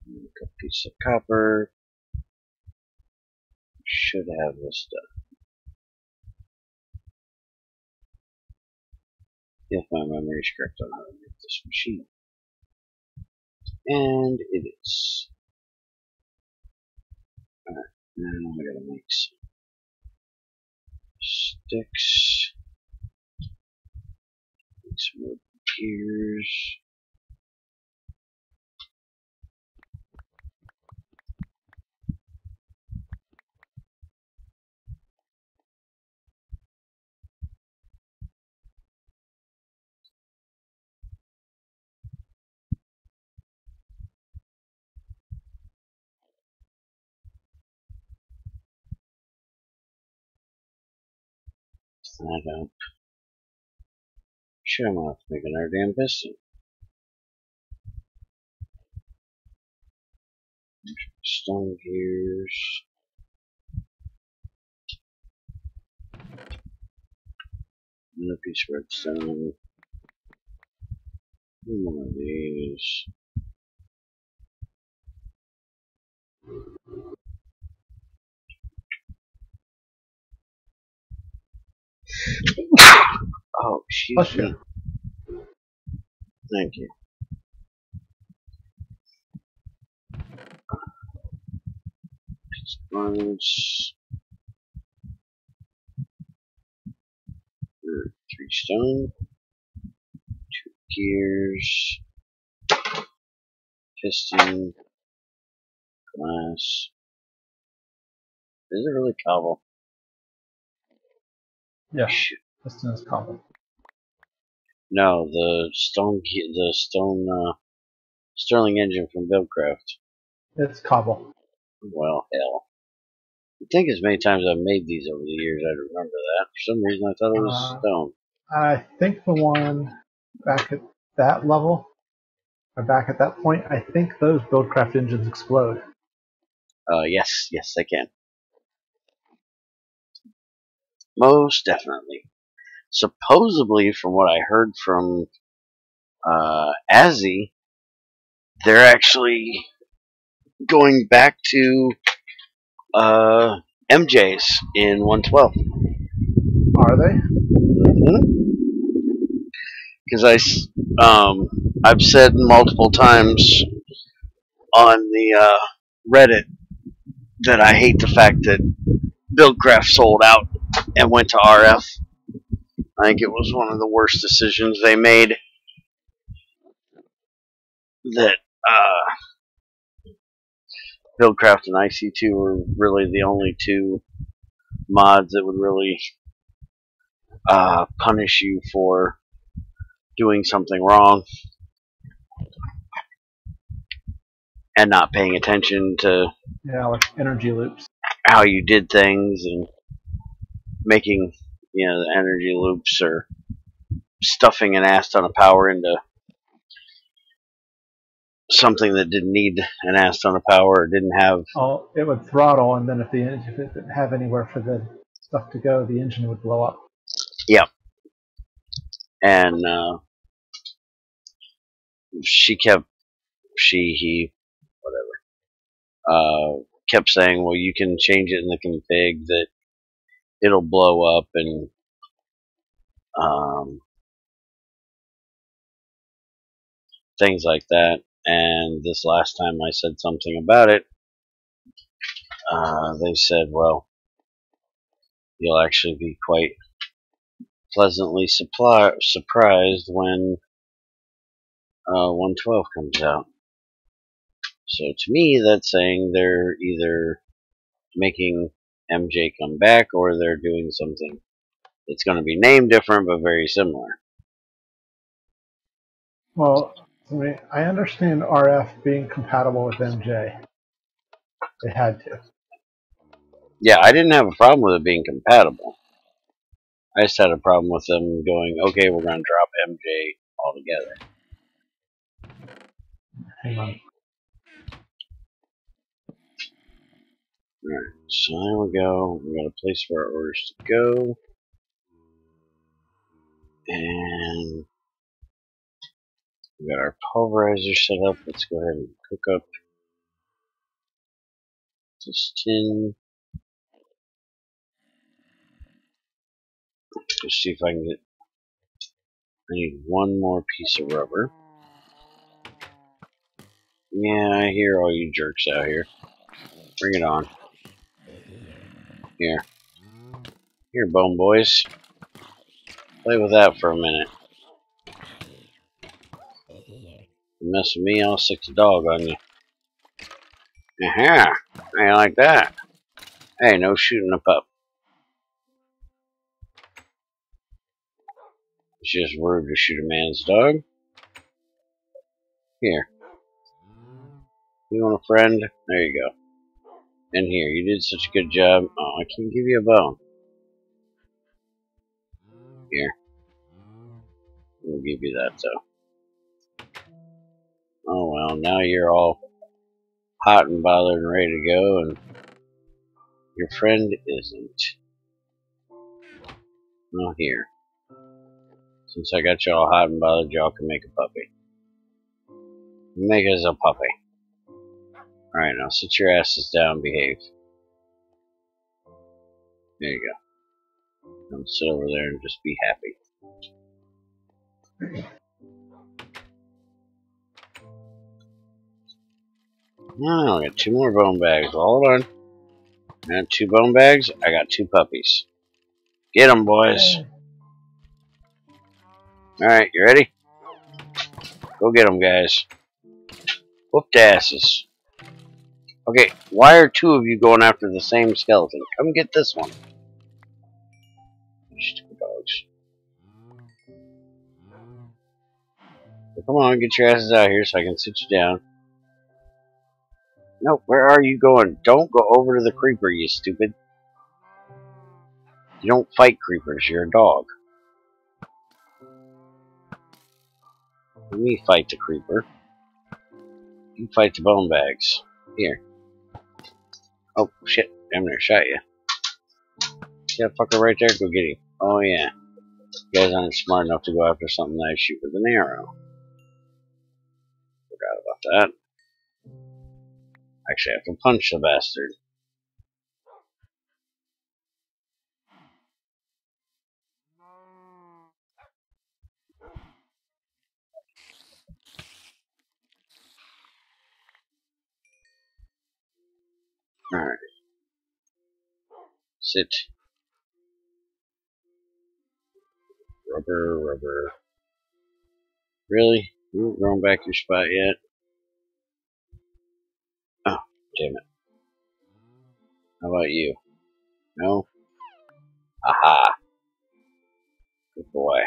A piece of copper. Should have this done. If my memory is correct on how to make this machine. And it is. Alright, now I gotta make some sticks. Make some wood gears. That up. Shit, I'm gonna have to make another damn piston. Stone gears. Another piece of redstone. One of these. Oh, excuse me. Thank you. Sponge. stone, 2 gears, piston, glass. Is it really cobble? Yeah, Shoot. piston is cobble. No, the stone Sterling engine from Buildcraft. It's cobble. Well, hell. I think as many times I've made these over the years, I'd remember that. For some reason, I thought it was stone. I think the one back at that level, or back at that point, I think those Buildcraft engines explode. Yes, they can. Most definitely. Supposedly, from what I heard from Azzy, they're actually going back to MJ's in 112. Are they? Because I've said multiple times on the Reddit that I hate the fact that Buildcraft sold out and went to RF. I think it was one of the worst decisions they made. That Buildcraft and IC2 were really the only two mods that would really punish you for doing something wrong and not paying attention to like energy loops. how you did things and making the energy loops or stuffing an ass ton of power into something that didn't need an ass ton of power or didn't have. Oh, it would throttle, and then if it didn't have anywhere for the stuff to go, the engine would blow up. Yep. And he, whatever, kept saying, well, you can change it in the config that it'll blow up and things like that. And this last time I said something about it, they said, well, you'll actually be quite pleasantly surprised when 112 comes out. So to me, that's saying they're either making MJ come back or they're doing something that's going to be named different but very similar. Well, I understand RF being compatible with MJ. They had to. Yeah, I didn't have a problem with it being compatible. I just had a problem with them going, okay, we're going to drop MJ altogether. Hang on. Alright, so there we go. We got a place for our orders to go. And we got our pulverizer set up. Let's go ahead and cook up this tin. Just see if I can get. I need one more piece of rubber. Yeah, I hear all you jerks out here. Bring it on. Here. Here, bone boys. Play with that for a minute. You mess with me, I'll stick the dog on you. Aha! How you like that? Hey, no shooting a pup. It's just rude to shoot a man's dog. Here. You want a friend? There you go. And here, you did such a good job. Oh, I can't give you a bone. Here. We'll give you that, though. Oh, well, now you're all hot and bothered and ready to go, and your friend isn't. Well, here. Since I got y'all hot and bothered, y'all can make a puppy. Make us a puppy. Alright, now sit your asses down and behave. There you go. Now sit over there and just be happy. Oh, I got 2 more bone bags. Hold on. I got 2 bone bags. I got 2 puppies. Get them, boys. Alright, you ready? Go get them, guys. Whooped asses. Okay, why are two of you going after the same skeleton? Come get this one. Stupid dogs. So come on, get your asses out here so I can sit you down. No, where are you going? Don't go over to the creeper, you stupid. You don't fight creepers, you're a dog. Let me fight the creeper. You fight the bone bags. Here. Oh, shit. I'm gonna shot you. See that fucker right there? Go get him. Oh, yeah. You guys aren't smart enough to go after something that I shoot with an arrow. Forgot about that. Actually, I have to punch the bastard. Alright. Sit. Rubber, rubber. Really? You haven't grown back your spot yet? Oh, damn it. How about you? No? Aha! Good boy.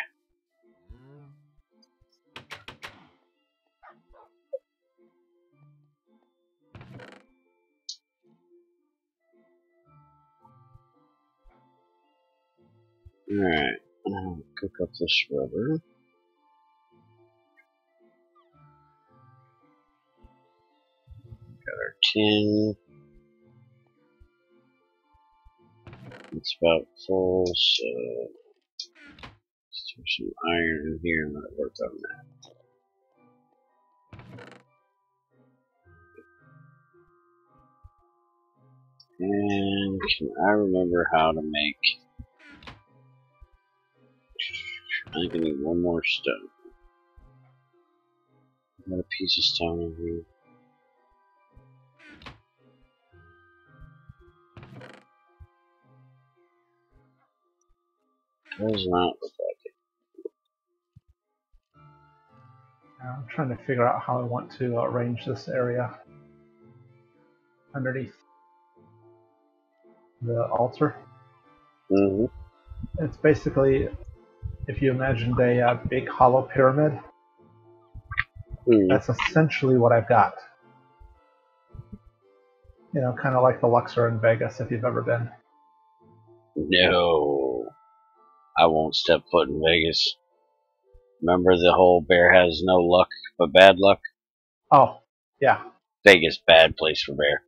Alright. Cook up this rubber. Got our tin. It's about full, so let's throw some iron in here and let it work on that. And can I remember how to make... I think I need one more stone. Got a piece of stone in here. Does not look like it. I'm trying to figure out how I want to arrange this area underneath the altar. Mm-hmm. It's basically, if you imagined a big hollow pyramid, that's essentially what I've got. You know, kind of like the Luxor in Vegas, if you've ever been. No. I won't step foot in Vegas. Remember the whole bear has no luck but bad luck? Oh, yeah. Vegas, bad place for bear.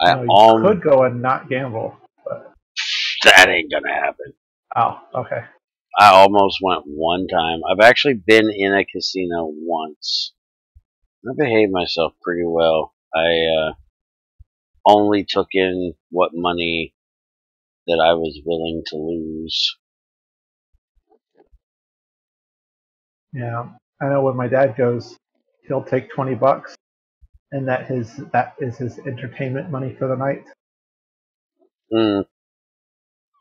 You could go and not gamble, but that ain't gonna happen. Oh, okay. I almost went one time. I've actually been in a casino once. I behaved myself pretty well. I only took in what money that I was willing to lose. Yeah, I know when my dad goes, he'll take $20, and that is his entertainment money for the night.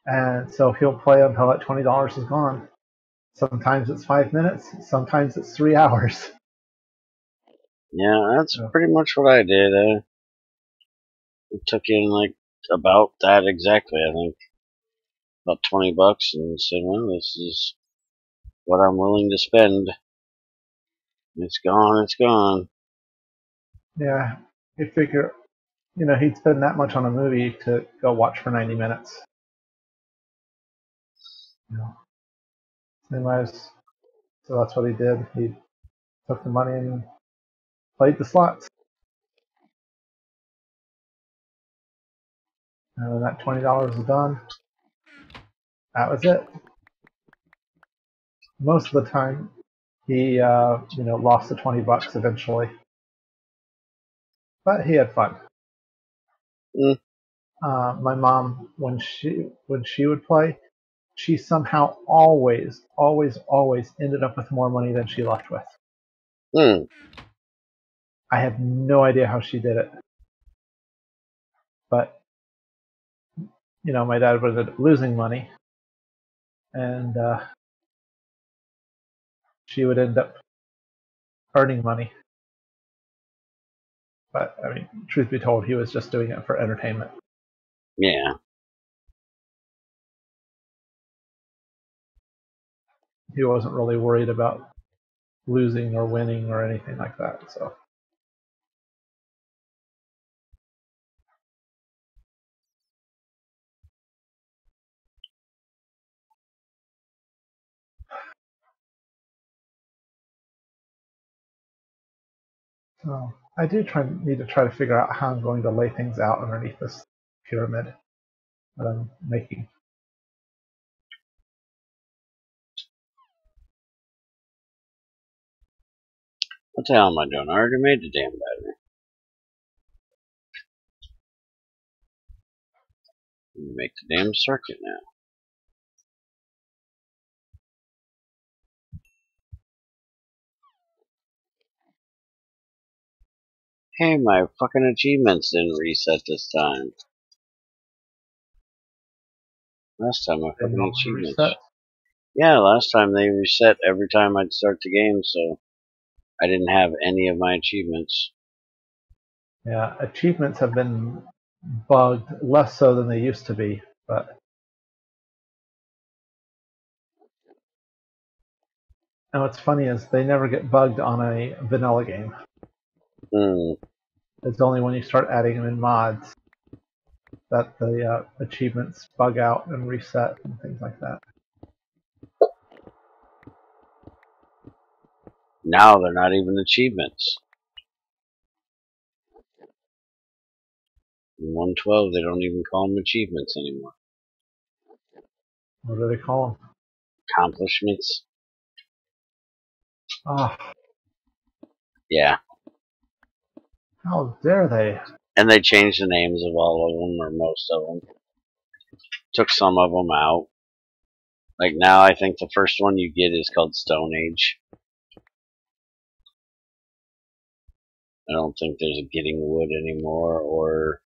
And so he'll play until that $20 is gone. Sometimes it's 5 minutes, sometimes it's 3 hours. Yeah, that's pretty much what I did. I took in like about that exactly, I think. About $20 and said, well, this is what I'm willing to spend. It's gone, it's gone. Yeah, you figure, he'd spend that much on a movie to go watch for 90 minutes. Anyways, so that's what he did. He took the money and played the slots. And when that $20 was done, that was it. Most of the time, he lost the $20 eventually, but he had fun. My mom, when she would play, she somehow always ended up with more money than she left with. I have no idea how she did it, but my dad would end up losing money, and she would end up earning money. But I mean, truth be told, he was just doing it for entertainment. Yeah. He wasn't really worried about losing or winning or anything like that. So. So I do need to try to figure out how I'm going to lay things out underneath this pyramid that I'm making. What the hell am I doing? I already made the damn battery. Let me make the damn circuit now. Hey, my fucking achievements didn't reset this time. Last time my They fucking normally achievements. reset. Yeah, last time they reset every time I'd start the game, so I didn't have any of my achievements. Yeah, achievements have been bugged less so than they used to be, but and what's funny is they never get bugged on a vanilla game. It's only when you start adding them in mods that the achievements bug out and reset and things like that. Now they're not even achievements. In 1.12, they don't even call them achievements anymore. What do they call them? Accomplishments. Oh, Yeah. how dare they? And they changed the names of all of them, or most of them. Took some of them out. Like now, I think the first one you get is called Stone Age. I don't think there's a getting wood anymore or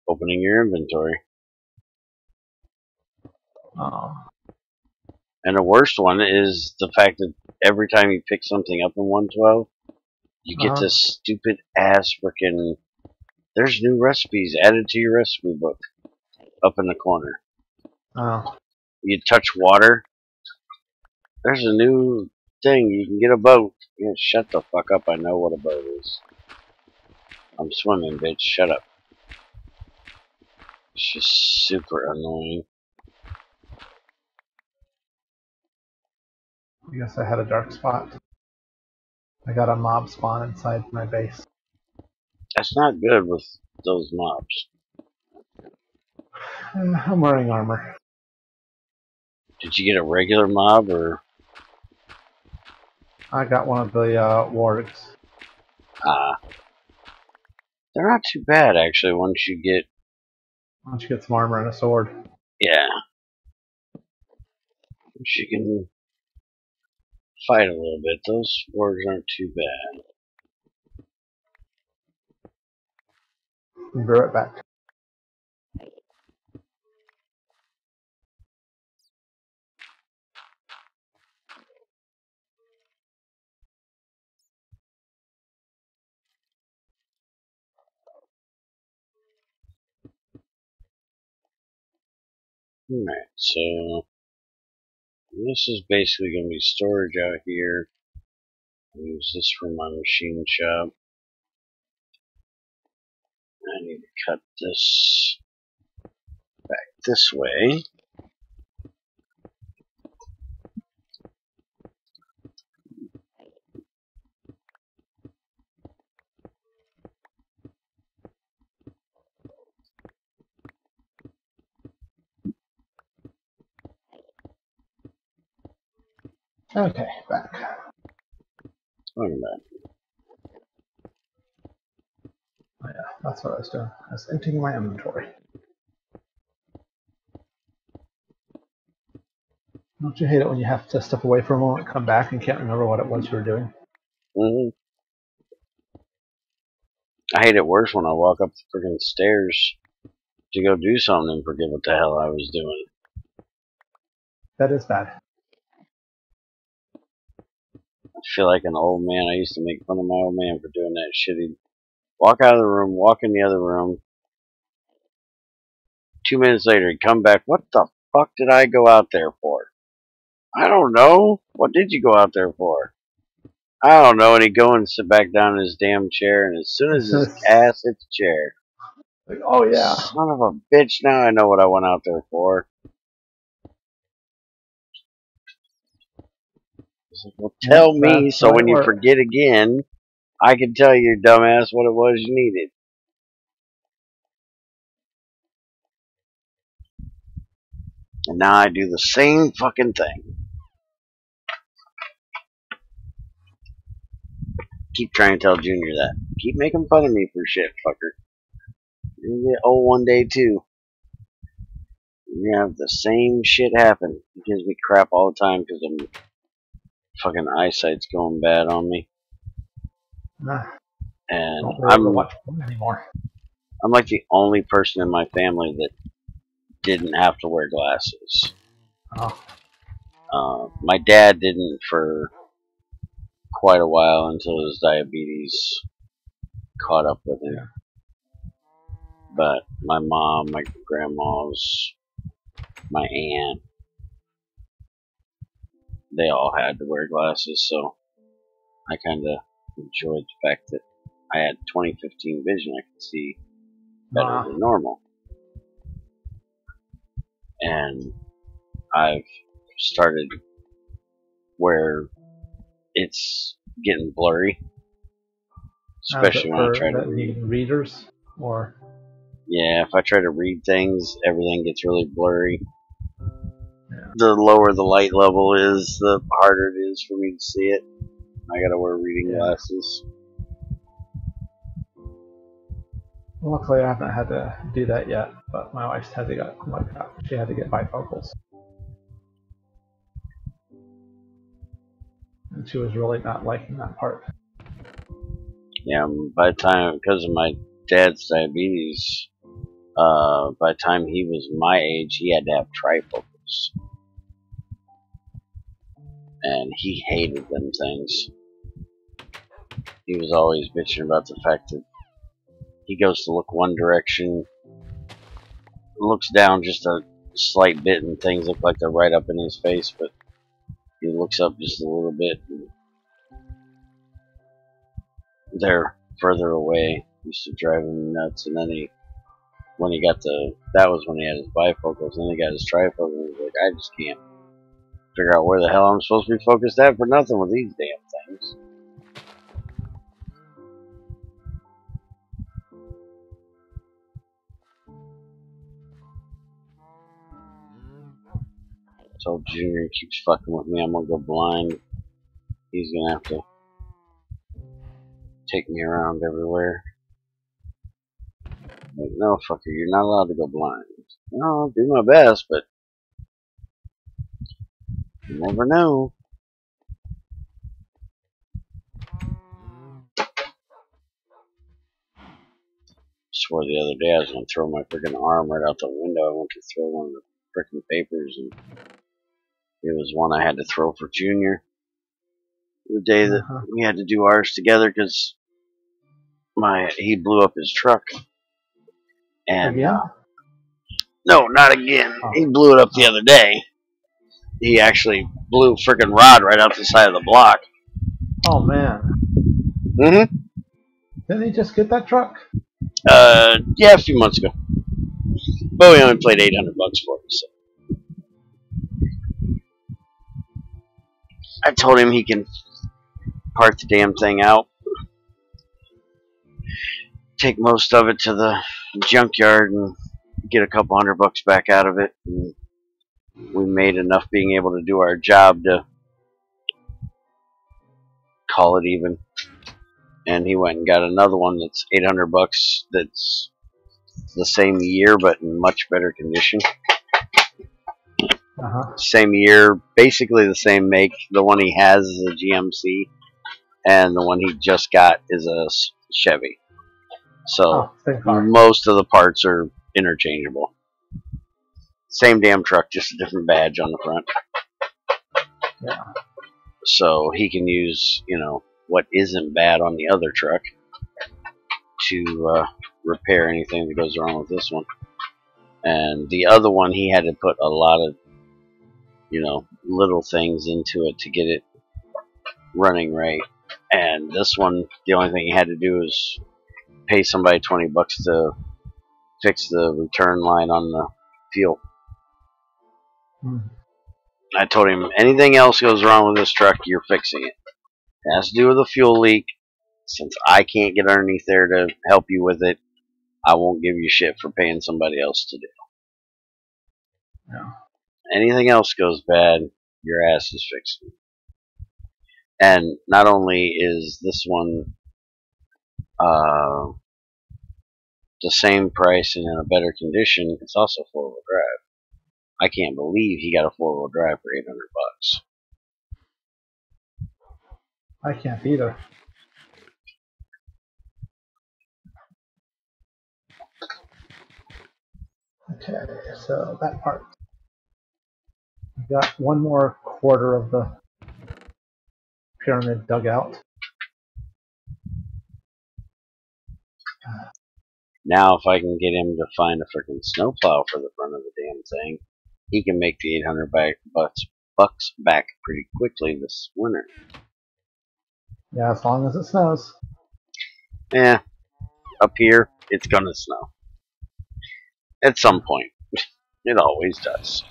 opening your inventory. Oh. And the worst one is the fact that every time you pick something up in 1.12, you get this stupid ass frickin' there's new recipes added to your recipe book up in the corner. Oh. You touch water, there's a new thing. You can get a boat. Yeah, shut the fuck up. I know what a boat is. I'm swimming, bitch. Shut up. It's just super annoying. I guess I had a dark spot. I got a mob spawn inside my base. That's not good with those mobs. I'm wearing armor. Did you get a regular mob or? I got one of the wargs. They're not too bad actually once you get. Once you get some armor and a sword. Yeah. Once you can fight a little bit, those wargs aren't too bad. Be right back. Alright, so this is basically going to be storage out here. I'll use this for my machine shop. I need to cut this back this way. Okay, back. Welcome back. Oh, yeah, that's what I was doing. I was emptying my inventory. Don't you hate it when you have to step away for a moment, come back, and can't remember what it was you were doing? I hate it worse when I walk up the freaking stairs to go do something and forget what the hell I was doing. That is bad. I feel like an old man. I used to make fun of my old man for doing that shit. He'd walk out of the room, walk in the other room. 2 minutes later, he'd come back. What the fuck did I go out there for? I don't know. What did you go out there for? I don't know. And he'd go and sit back down in his damn chair, and as soon as his ass hit the chair, like, oh yeah, son of a bitch, now I know what I went out there for. Like, well, tell me, so when you forget again, I can tell you, dumbass, what it was you needed. And now I do the same fucking thing. Keep trying to tell Junior that. Keep making fun of me for shit, fucker. You'll get old one day, too. You're gonna have the same shit happen. It gives me crap all the time because I'm fucking eyesight's going bad on me. And don't really watch porn anymore. I'm like the only person in my family that didn't have to wear glasses. My dad didn't for quite a while until his diabetes caught up with him. Yeah. But my mom, my grandmas, my aunt, they all had to wear glasses, so I kind of enjoyed the fact that I had 20/15 vision. I could see better than normal. And I've started where it's getting blurry, especially when I try to read readers. Or yeah, if I try to read things, everything gets really blurry. Yeah. The lower the light level is, the harder it is for me to see it. I gotta wear reading glasses. Luckily, I haven't had to do that yet, but my wife had to get she had to get bifocals, and she was really not liking that part. Yeah, by the time, because of my dad's diabetes, by the time he was my age, he had to have trifocals, and he hated them things. He was always bitching about the fact that he goes to look one direction, looks down just a slight bit, and things look like they're right up in his face, but he looks up just a little bit, and they're further away. Used to drive him nuts. And then when he got that was when he had his bifocals, and then he got his trifocals, and he was like, I just can't figure out where the hell I'm supposed to be focused at for nothing with these damn things. So Junior keeps fucking with me. I'm gonna go blind. He's gonna have to take me around everywhere. Like, no, fucker, you're not allowed to go blind. No, I'll do my best, but you never know. Swore the other day I was gonna throw my freaking arm right out the window. I went to throw one of the freaking papers, and it was one I had to throw for Junior. The day that we had to do ours together, because he blew up his truck. And no, not again. He blew it up the other day. He actually blew a freaking rod right out the side of the block. Oh man. Mm-hmm. Didn't he just get that truck? Yeah, a few months ago. But we only paid $800 for it. So. I told him he can part the damn thing out, take most of it to the junkyard, and get a couple $100 back out of it. And we made enough being able to do our job to call it even. And he went and got another one that's $800 that's the same year but in much better condition. Same year, basically the same make. The one he has is a GMC, and the one he just got is a Chevy. So most of the parts are interchangeable. Same damn truck, just a different badge on the front. Yeah. So he can use, what isn't bad on the other truck to repair anything that goes wrong with this one. And the other one, he had to put a lot of, little things into it to get it running right. And this one, the only thing he had to do is pay somebody $20 to fix the return line on the fuel. I told him, anything else goes wrong with this truck, you're fixing it. It has to do with a fuel leak. Since I can't get underneath there to help you with it, I won't give you shit for paying somebody else to do. Yeah. Anything else goes bad, your ass is fixing it. And not only is this one the same price and in a better condition, it's also four-wheel drive. I can't believe he got a four-wheel drive for $800. I can't either. Okay, so that part. We've got one more quarter of the pyramid dug out. Now, if I can get him to find a freaking snowplow for the front of the damn thing, he can make the $800 back pretty quickly this winter. Yeah, as long as it snows. Yeah, up here, it's gonna snow. At some point. It always does.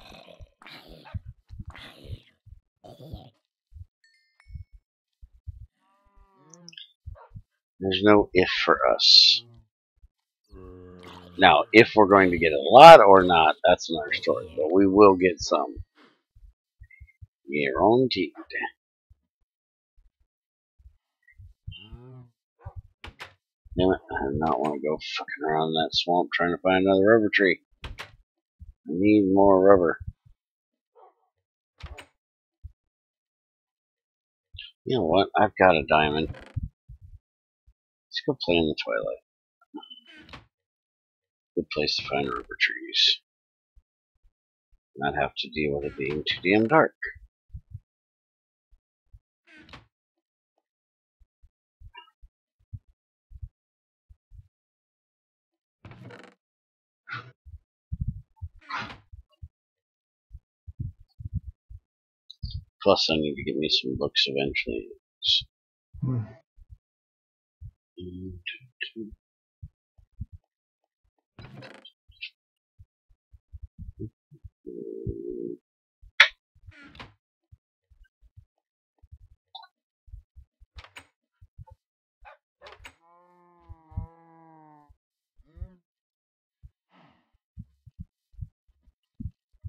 There's no if for us. Now, if we're going to get a lot or not, that's another story. But we will get some. Guaranteed. Damn it, I do not want to go fucking around that swamp trying to find another rubber tree. I need more rubber. You know what? I've got a diamond. Let's go play in the twilight. Good place to find rubber trees. Not have to deal with it being too damn dark. Plus, I need to get me some books eventually.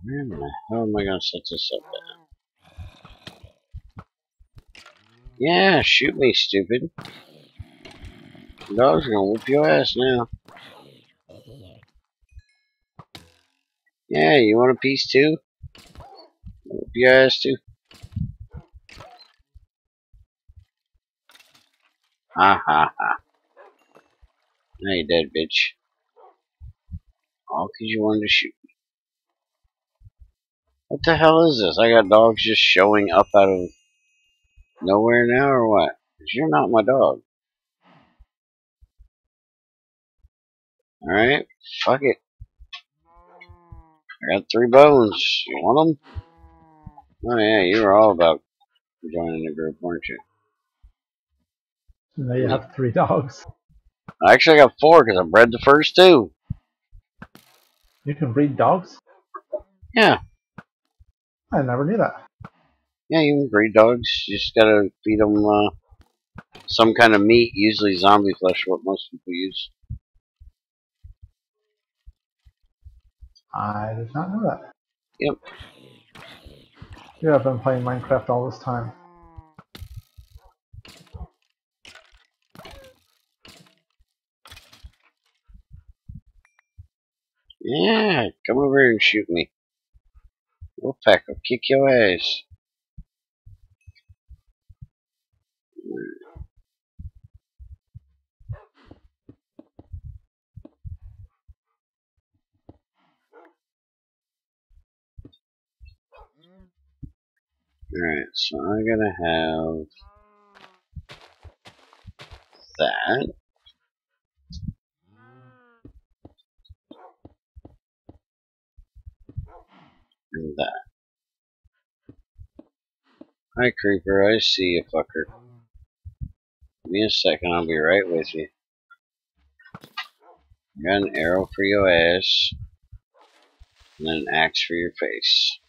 Where in the hell am I going to set this up at? Yeah, shoot me, stupid. The dog's going to whoop your ass now. Yeah, you want a piece too? Whoop your ass too. Ha ha ha. Now you're dead, bitch. All because you wanted to shoot me. What the hell is this? I got dogs just showing up out of nowhere now, or what? 'Cause you're not my dog. Alright, fuck it. I got 3 bones. You want them? Oh yeah, you were all about joining the group, weren't you? Now you have 3 dogs. Actually, I got 4 because I bred the first 2. You can breed dogs? Yeah. I never knew that. Yeah, you can breed dogs. You just gotta feed them some kind of meat, usually zombie flesh, what most people use. I did not know that. Yep. Yeah, I've been playing Minecraft all this time. Yeah, come over here and shoot me. Wolfpack will kick your ass. Alright, so I'm gonna have that. And that. Hi, Creeper, I see you, fucker. Give me a second, I'll be right with you. Got an arrow for your ass, and then an axe for your face.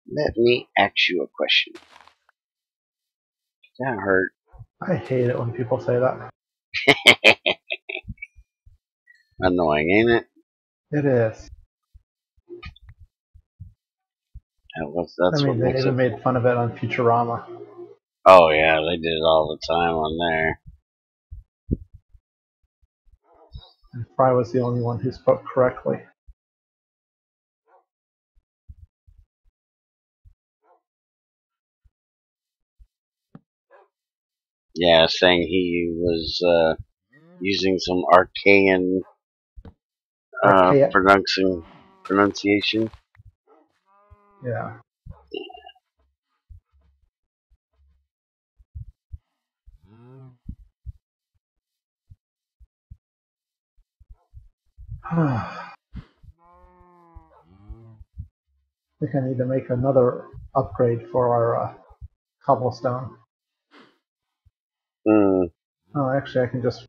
Let me ask you a question. That hurt. I hate it when people say that. Annoying, ain't it? It is. That's I what mean, they makes even it. made fun of it on Futurama. Oh yeah, they did it all the time on there. And Fry was the only one who spoke correctly. Yeah, saying he was using some arcane Archaic. pronunciation. Yeah. I think I need to make another upgrade for our cobblestone. Hmm. Oh, actually, I can just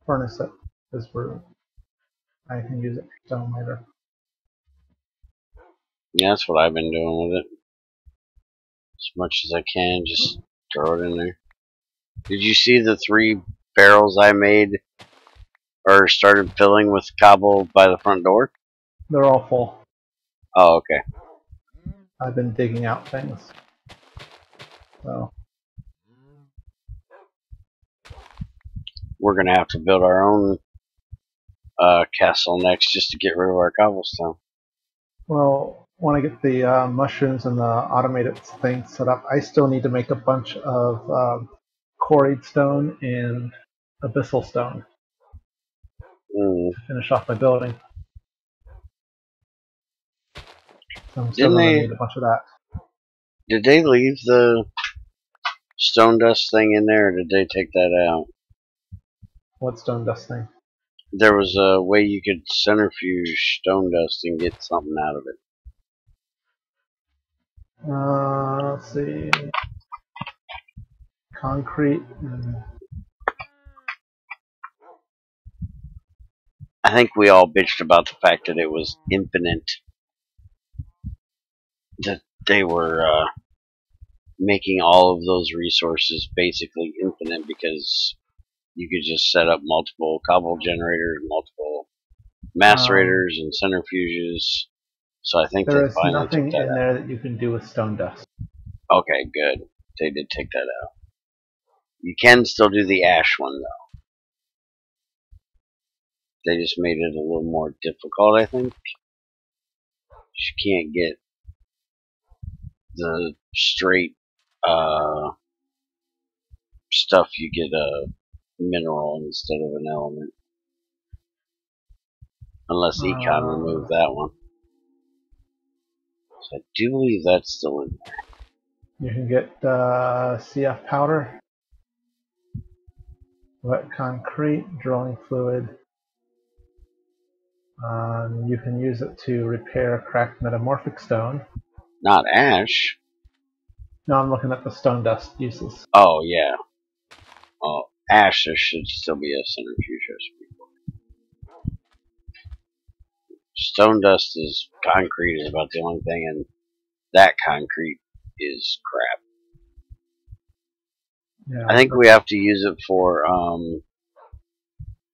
furnace it because I can use it for stone later. Yeah, that's what I've been doing with it. As much as I can, just throw it in there. Did you see the 3 barrels I made or started filling with cobble by the front door? They're all full. Oh, okay. I've been digging out things. So We're gonna have to build our own castle next just to get rid of our cobblestone. well, when I get the mushrooms and the automated thing set up, I still need to make a bunch of quarried stone and abyssal stone Mm. to finish off my building. So I'm still Didn't going to they? need a bunch of that. Did they leave the stone dust thing in there, or did they take that out? What stone dust thing? There was a way you could centrifuge stone dust and get something out of it. Let's see. Concrete. I think we all bitched about the fact that it was infinite. That they were making all of those resources basically infinite because you could just set up multiple cobble generators, multiple macerators, and centrifuges. So I think they There is finally took nothing that in out. there that you can do with stone dust. Okay, good. They did take that out. You can still do the ash one though. They just made it a little more difficult, I think. You can't get the straight stuff. You get a mineral instead of an element. Unless Econ removed that one. So I do believe that's still in there. You can get CF powder, wet concrete, drilling fluid. You can use it to repair cracked metamorphic stone. Not ash. No, I'm looking at the stone dust uses. Oh, yeah. Oh, ash, there should still be a centrifuge. Stone dust is concrete is about the only thing, and that concrete is crap. Yeah, I think we have to use it for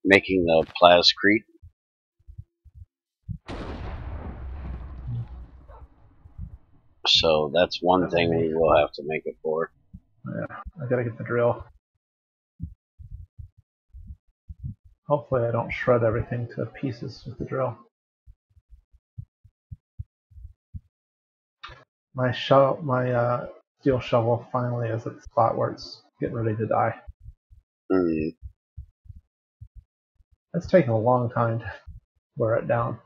making the plascrete. So that's one thing we will have to make it for. Yeah, I gotta get the drill. Hopefully I don't shred everything to pieces with the drill. My steel shovel finally is at the spot where it's getting ready to die. Mm. It's taken a long time to wear it down.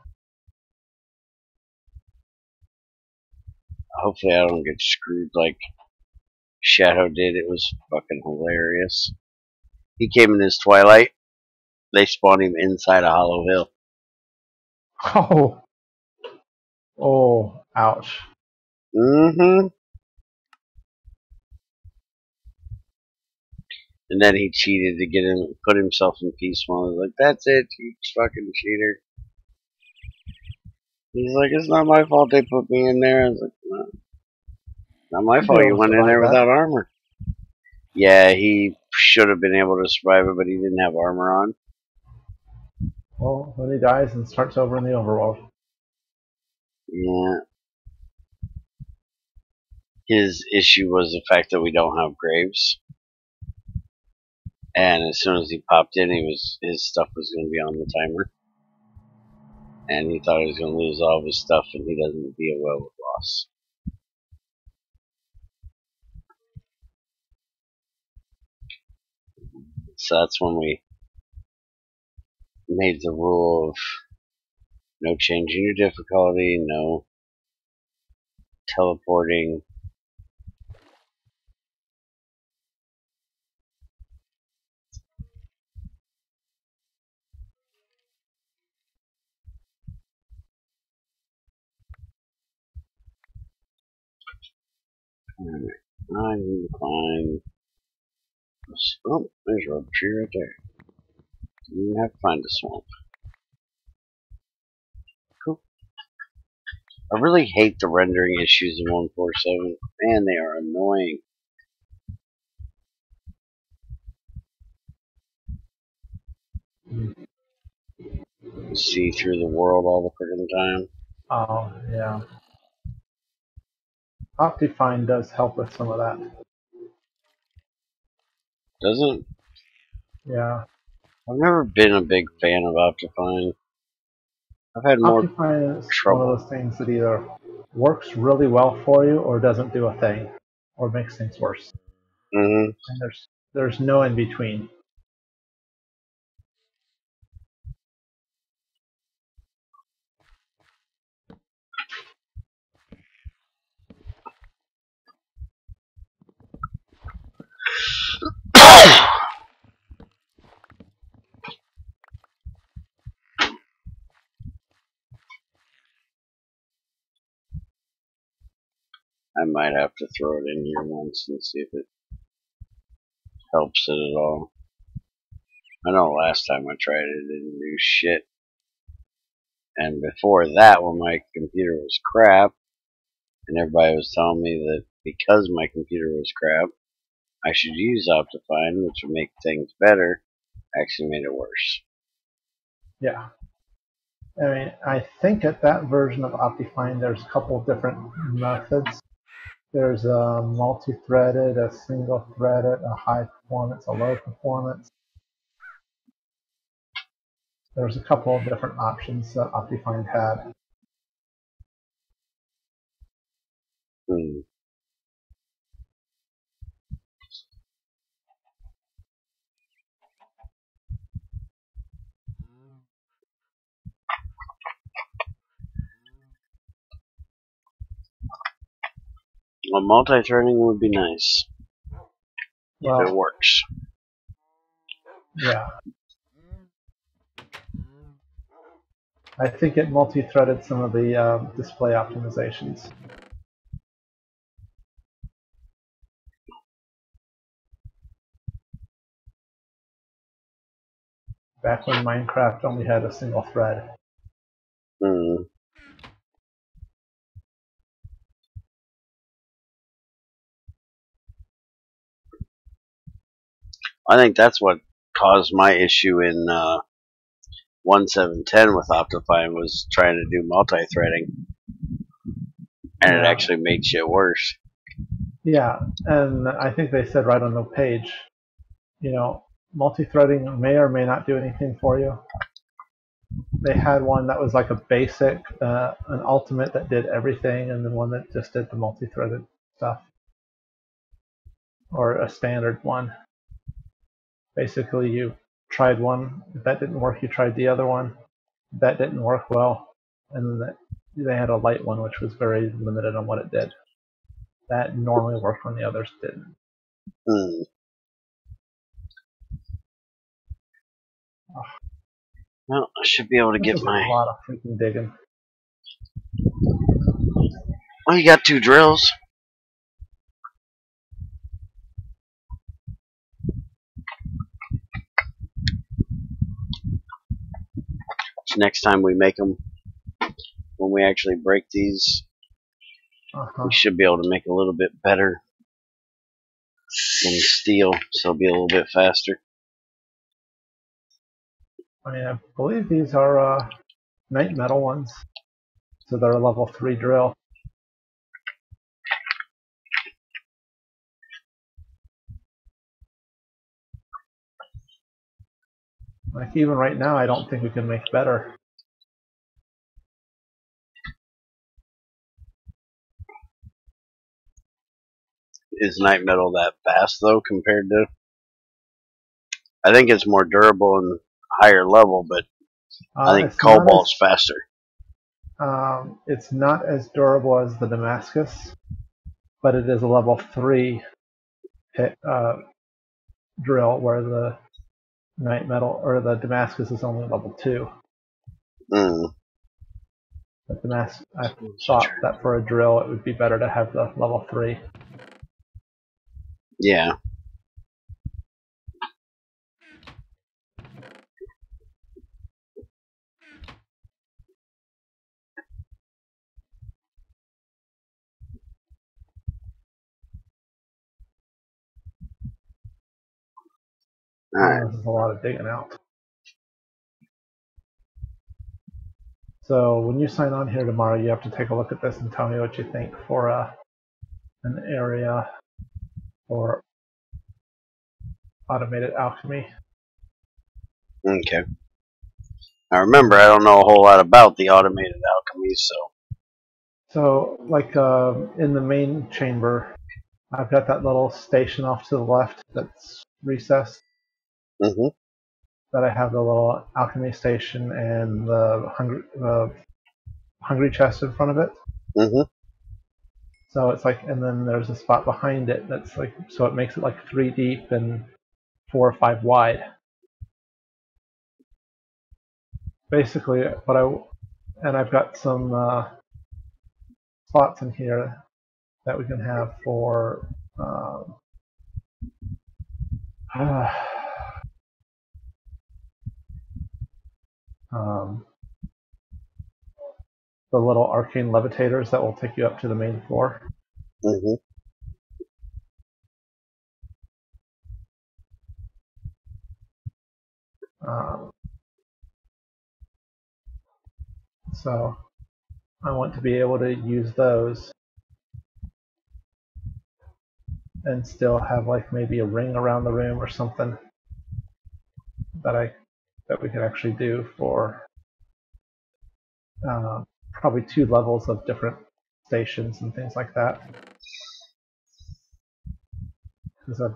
Hopefully I don't get screwed like Shadow did. It was fucking hilarious. He came in his Twilight. They spawned him inside a Hollow Hill. Oh, oh, ouch. Mm-hmm. And then he cheated to get in, put himself in peace mode. I was like, that's it, you fucking cheater. He's like, it's not my fault they put me in there. I was like, no, not my You'd be fault you able to went in survive there that. without armor. Yeah, he should have been able to survive it, but he didn't have armor on. Well, then he dies and starts over in the overworld. Yeah. His issue was the fact that we don't have graves. And as soon as he popped in, his stuff was going to be on the timer. And he thought he was going to lose all of his stuff, and he doesn't deal well with loss. So that's when we made the rule of no changing your difficulty, no teleporting. Alright, I need to find. Oh, there's a rubber tree right there. You have to find a swamp. Cool. I really hate the rendering issues in 147. Man, they are annoying. You see through the world all the freaking time. Oh, yeah. Optifine does help with some of that. Doesn't. Yeah. I've never been a big fan of Optifine. I've had more Optifine is one of trouble. those things that either works really well for you or doesn't do a thing or makes things worse. Mm-hmm. And there's no in between. I might have to throw it in here once and see if it helps it at all. I know last time I tried it, it didn't do shit. And before that, when my computer was crap, and everybody was telling me that because my computer was crap, I should use Optifine, which would make things better, actually made it worse. Yeah. I mean, I think at that version of Optifine, there's a couple of different methods. There's a multi-threaded, a single-threaded, a high performance, a low performance. There's a couple of different options that Optifine had. Hmm. Well, multi-threading would be nice if it Well, works. yeah. I think it multi-threaded some of the display optimizations. Back when Minecraft only had a single thread. Hmm. I think that's what caused my issue in 1710 with Optifine was trying to do multi-threading, and it Yeah. actually made shit worse. Yeah, and I think they said right on the page, you know, multi-threading may or may not do anything for you. They had one that was like a basic, an ultimate that did everything, and then one that just did the multi-threaded stuff, or a standard one. Basically, you tried one, if that didn't work, you tried the other one. That didn't work well, and then they had a light one which was very limited on what it did. that normally worked when the others didn't. Hmm. Well, I should be able to This get is a my... lot of freaking digging. Well, you got 2 drills. So next time we make them, when we actually break these, we should be able to make a little bit better than steel, so it'll be a little bit faster. I mean, I believe these are night metal ones, so they're a level 3 drill. Like, even right now, I don't think we can make better. Is night metal that fast, though, compared to... I think it's more durable and higher level, but I think cobalt's faster. It's not as durable as the Damascus, but it is a level 3 drill, where the night metal or the Damascus is only level 2. Mm. But I thought that for a drill it would be better to have the level 3. Yeah. This is a lot of digging out. So when you sign on here tomorrow, you have to take a look at this and tell me what you think for an area for automated alchemy. Okay. Now remember, I don't know a whole lot about the automated alchemy, So, like in the main chamber, I've got that little station off to the left that's recessed. Mm-hmm. That I have the little alchemy station and the hungry chest in front of it. Mm-hmm. So it's like, and then there's a spot behind it that's like, so it makes it like 3 deep and 4 or 5 wide. Basically, and I've got some spots in here that we can have for the little arcane levitators that will take you up to the main floor. Mm-hmm. So I want to be able to use those and still have like maybe a ring around the room or something that we can actually do for probably 2 levels of different stations and things like that. Because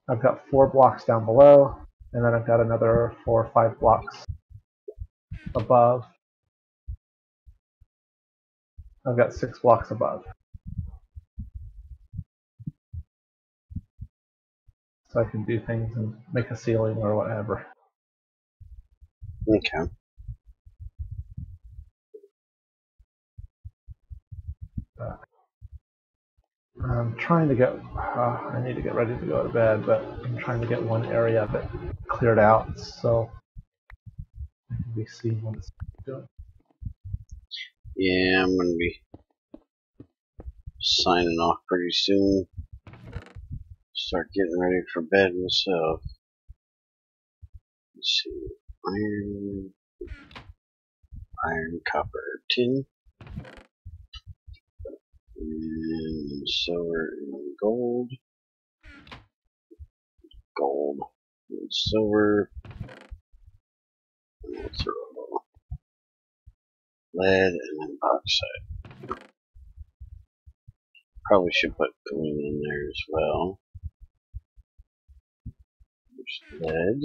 I've got 4 blocks down below, and then I've got another 4 or 5 blocks above. I've got 6 blocks above. So I can do things and make a ceiling or whatever. Okay. I'm trying to get, I need to get ready to go to bed, but I'm trying to get one area of it cleared out so I can be seeing what it's doing. Yeah, I'm gonna be signing off pretty soon. Start getting ready for bed myself. Let's see. Iron, copper, tin, and silver and gold. Gold and silver. And we'll throw lead and then bauxite. Probably should put green in there as well. There's lead.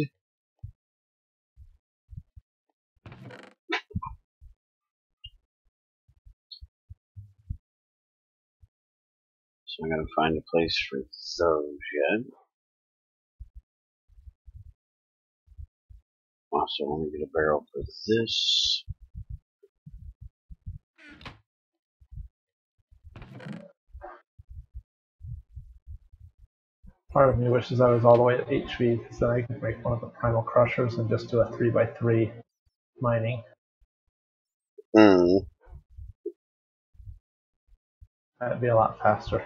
So I'm gonna find a place for those yet. Also, I want to get a barrel for this. Part of me wishes I was all the way at HV, because then I could make one of the primal crushers and just do a 3x3 mining. That'd be a lot faster.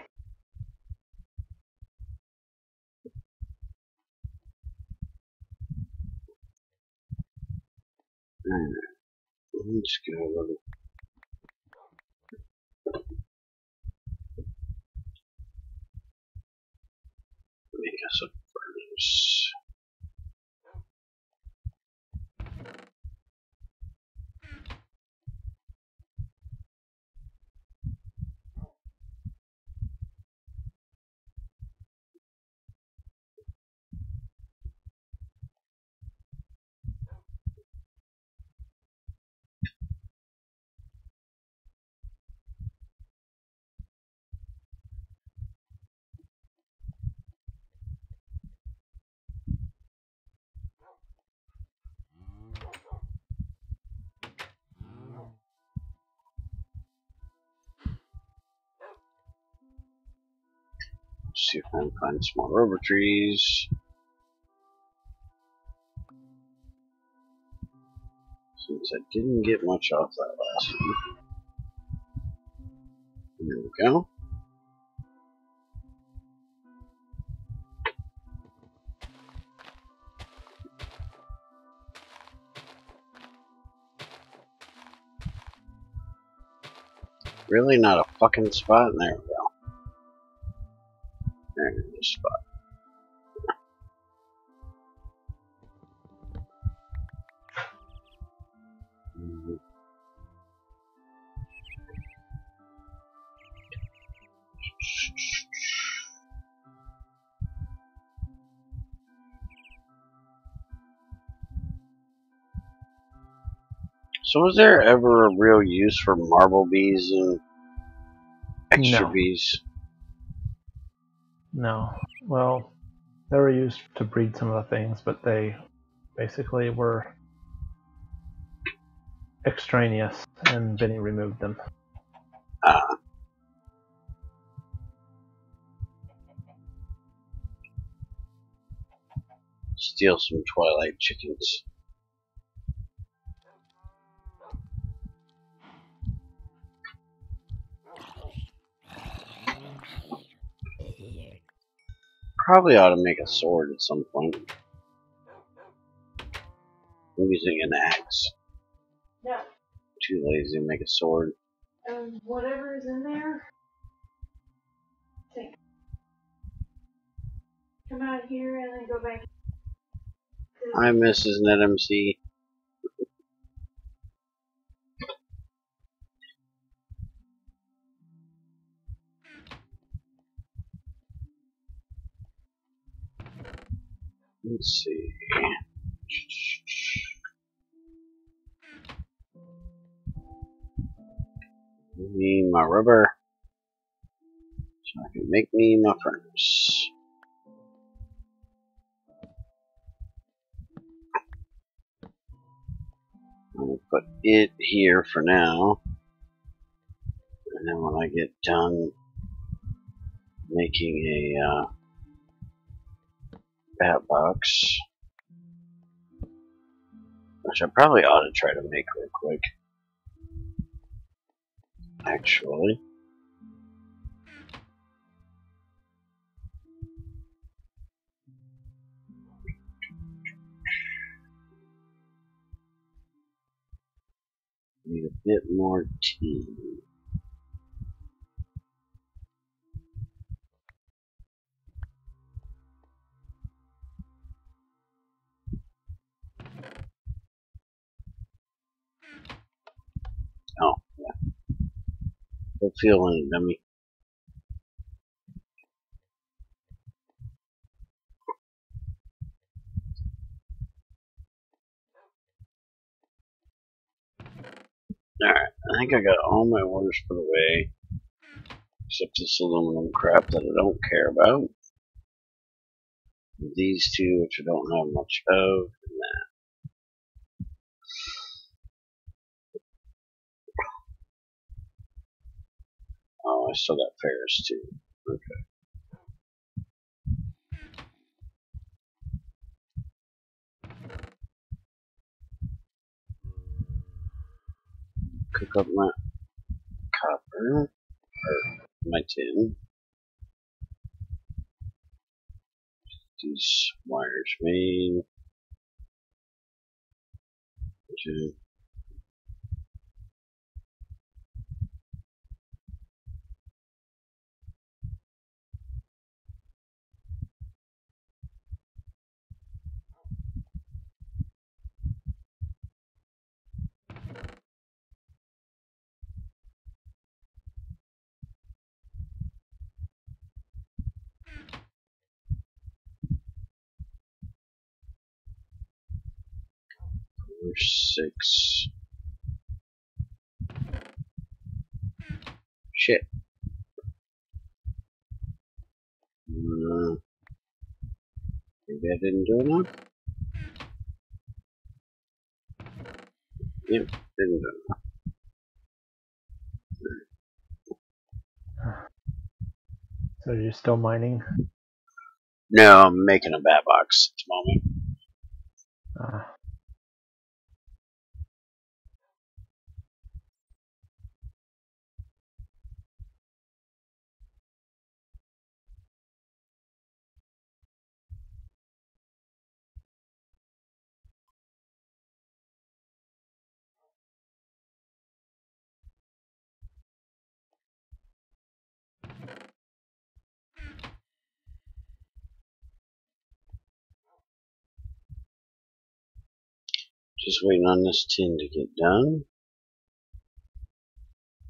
I'm just gonna look make us a furnace. Let's see if I can find some more rubber trees. Since I didn't get much off that last one. There we go. Really not a fucking spot? There we go. There's a spot. So was there ever a real use for marble bees and extra bees? No. Well, they were used to breed some of the things, but they basically were extraneous, and Vinny removed them. Steal some Twilight chickens. Probably ought to make a sword at some point. I'm using an axe. Yeah. Too lazy to make a sword. Whatever is in there, take. Come out here and then go back. Hi, Mrs. NetMC. Let's see. Need my rubber so I can make me my furnace. I'm gonna put it here for now, and then when I get done making a bat box, which I probably ought to try to make real quick, actually. Need a bit more tea. Oh, yeah. Quit feeling it, dummy. Alright, I think I got all my orders put away. Except this aluminum crap that I don't care about. These two, which I don't have much of, and that. Oh, I still got Ferris too. Okay. Cook up my copper, or my tin. These wires main. Okay. Four, 6. Shit. Maybe I didn't do enough? Yep, didn't do enough. So you're still mining? No, I'm making a bat box at the moment. Just waiting on this tin to get done.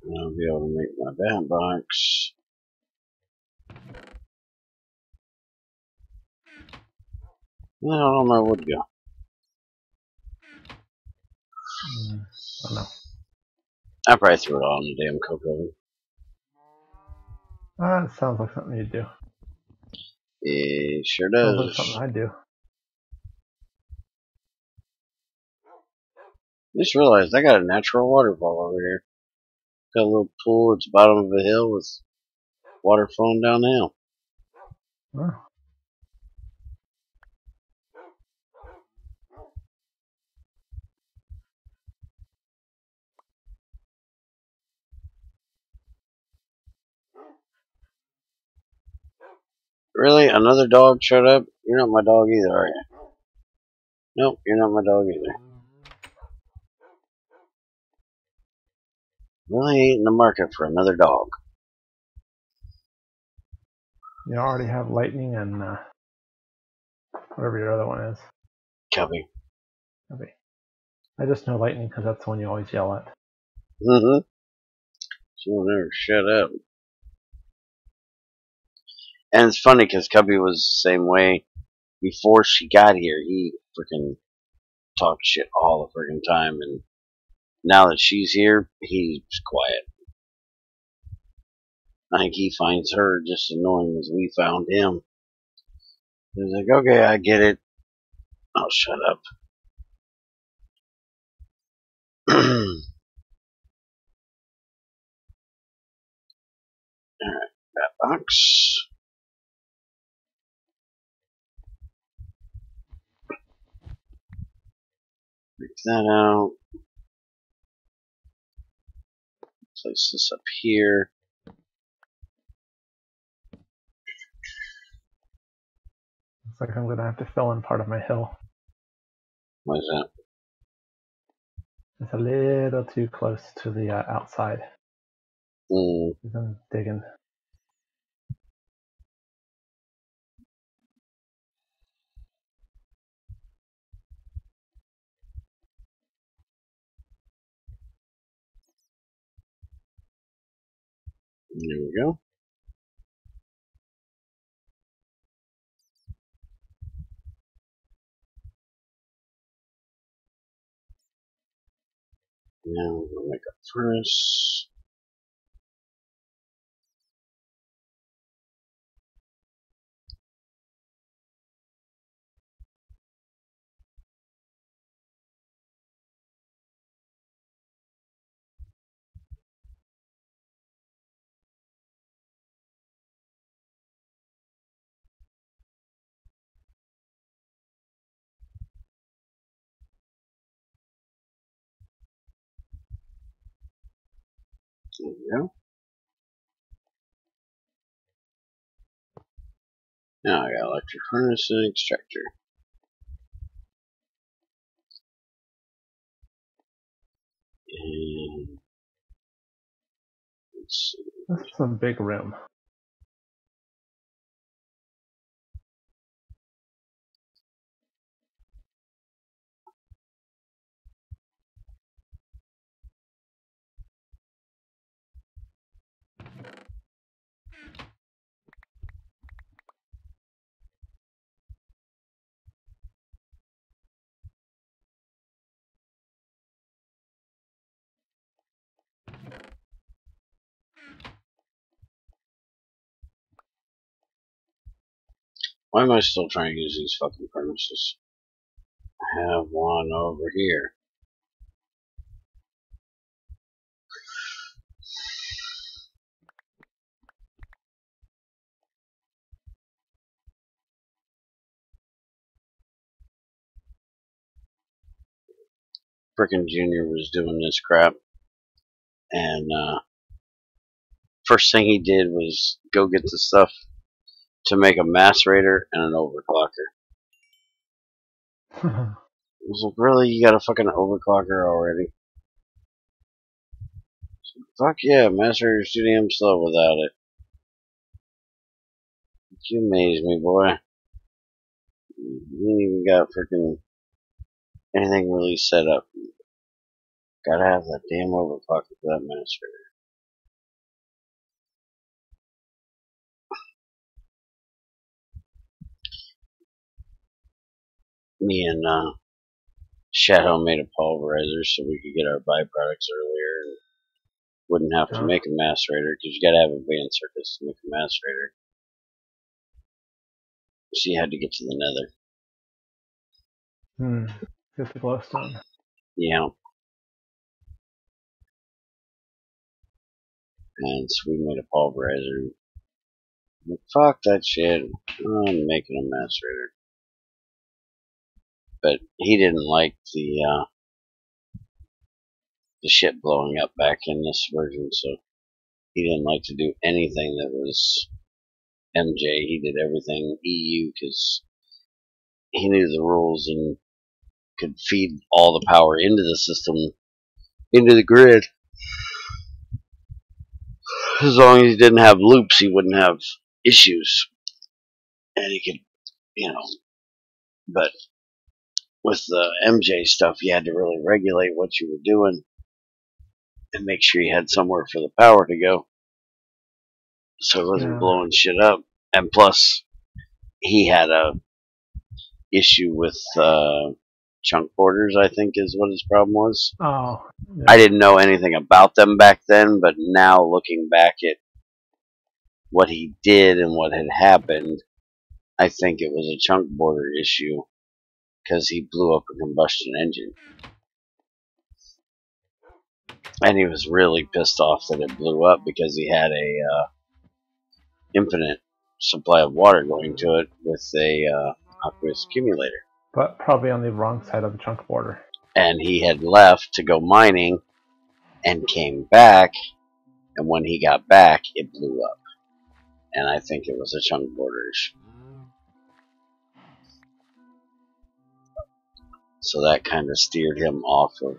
And I'll be able to make my bat box. Well, I don't know where to go. I don't know. I probably threw it all in the damn coke oven. It sounds like something you do. It sure Sounds like something does. I do. Just realized I got a natural waterfall over here. Got a little pool at the bottom of a hill with water flowing down the hill. Oh. Really? Another dog showed up? You're not my dog either, are you? Nope, you're not my dog either. Really ain't in the market for another dog. You already have lightning and whatever your other one is. Cubby. Okay. I just know lightning because that's the one you always yell at. Mm-hmm. She will never shut up. And it's funny because Cubby was the same way before she got here. He freaking talked shit all the freaking time, and now that she's here, he's quiet. I think he finds her just annoying as we found him. He's like, okay, I get it. I'll shut up. Alright, that box. Break that out. Place this up here. Looks like I'm going to have to fill in part of my hill. What is that? It's a little too close to the outside. I'm digging. There we go. Now we'll make a furnace. There we go. Now I got electric furnace and extractor. And let's see. This is a big room. Why am I still trying to use these fucking furnaces? I have one over here. Frickin' Junior was doing this crap, and first thing he did was go get the stuff to make a macerator and an overclocker. I was like, really? You got a fucking overclocker already? Fuck yeah, macerator's too damn slow without it. You amaze me, boy. You ain't even got frickin' anything really set up. Gotta have that damn overclocker for that macerator. Me and Shadow made a pulverizer so we could get our byproducts earlier and wouldn't have to make a macerator, because you gotta have advanced circuits to make a macerator. So you had to get to the nether. Get the glowstone. Yeah. And so we made a pulverizer. Like, fuck that shit. I'm making a macerator. But he didn't like the shit blowing up back in this version, so he didn't like to do anything that was MJ. He did everything EU because he knew the rules and could feed all the power into the system, into the grid. As long as he didn't have loops, he wouldn't have issues. And he could, but with the MJ stuff, you had to really regulate what you were doing and make sure you had somewhere for the power to go, so it wasn't blowing shit up. And plus, he had a issue with chunk borders, I think is what his problem was. Oh. Yeah. I didn't know anything about them back then, but now looking back at what he did and what had happened, I think it was a chunk border issue because he blew up a combustion engine. And he was really pissed off that it blew up because he had a infinite supply of water going to it with a aqueous accumulator. But probably on the wrong side of the chunk border. And he had left to go mining and came back, and when he got back, it blew up. And I think it was a chunk border issue. So that kind of steered him off of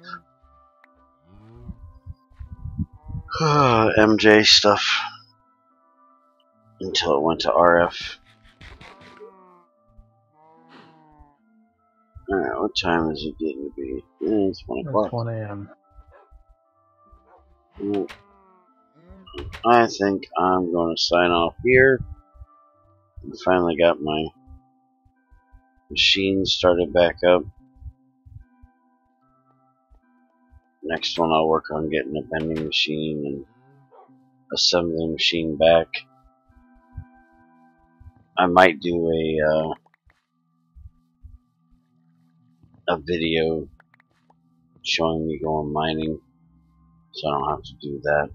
MJ stuff until it went to RF. Alright, what time is it getting to be? It's 1 o'clock. It's 1 a.m. I think I'm going to sign off here. I finally got my machine started back up. Next one I'll work on getting a vending machine and assembly machine back. I might do a video showing me going mining, so I don't have to do that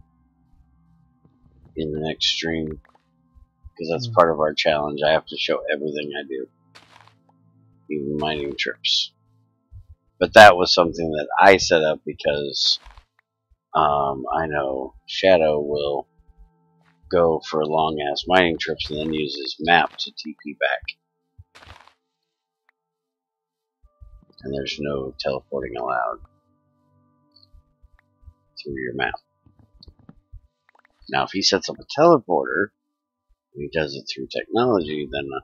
in the next stream, because that's part of our challenge. I have to show everything I do, even mining trips. But that was something that I set up because I know Shadow will go for long ass mining trips and then use his map to TP back. And there's no teleporting allowed through your map. Now, if he sets up a teleporter and he does it through technology, then I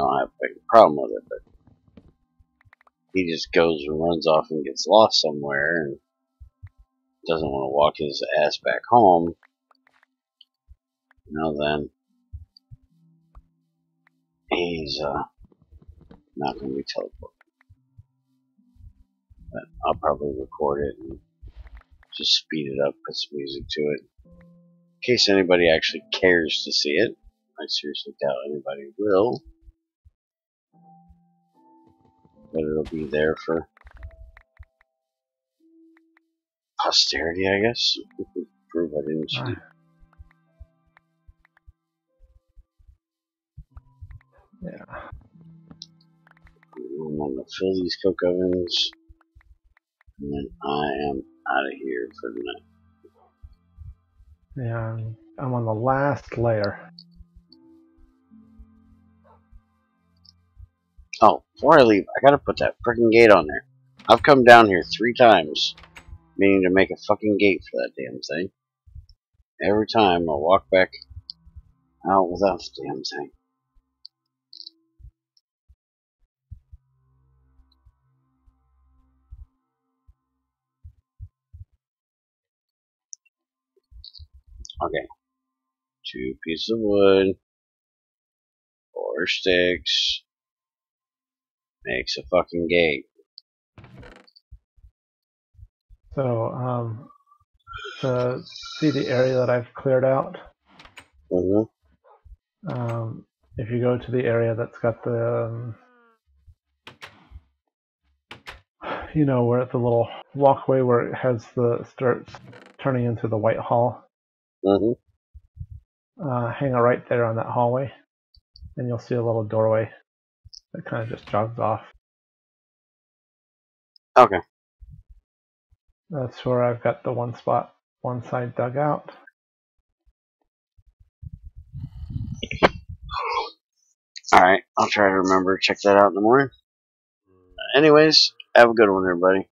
don't have a big problem with it. But he just goes and runs off and gets lost somewhere and doesn't want to walk his ass back home. Then he's not going to be teleported. But I'll probably record it and just speed it up, put some music to it. In case anybody actually cares to see it. I seriously doubt anybody will. But it'll be there for posterity, I guess. Prove I didn't cheat. Yeah. I'm going to fill these coke ovens. And then I am out of here for the night. Yeah, I'm on the last layer. Oh, before I leave, I gotta put that freaking gate on there. I've come down here 3 times, meaning to make a fucking gate for that damn thing. Every time I walk back out without the damn thing. Okay. 2 pieces of wood. 4 sticks. Makes a fucking gate. So, to see the area that I've cleared out, if you go to the area that's got the, where the little walkway where it has starts turning into the white hall, hang it right there on that hallway, and you'll see a little doorway that kind of just jogs off. Okay. That's where I've got the one side dug out. Alright, I'll try to remember to check that out in the morning. Anyways, have a good one, everybody.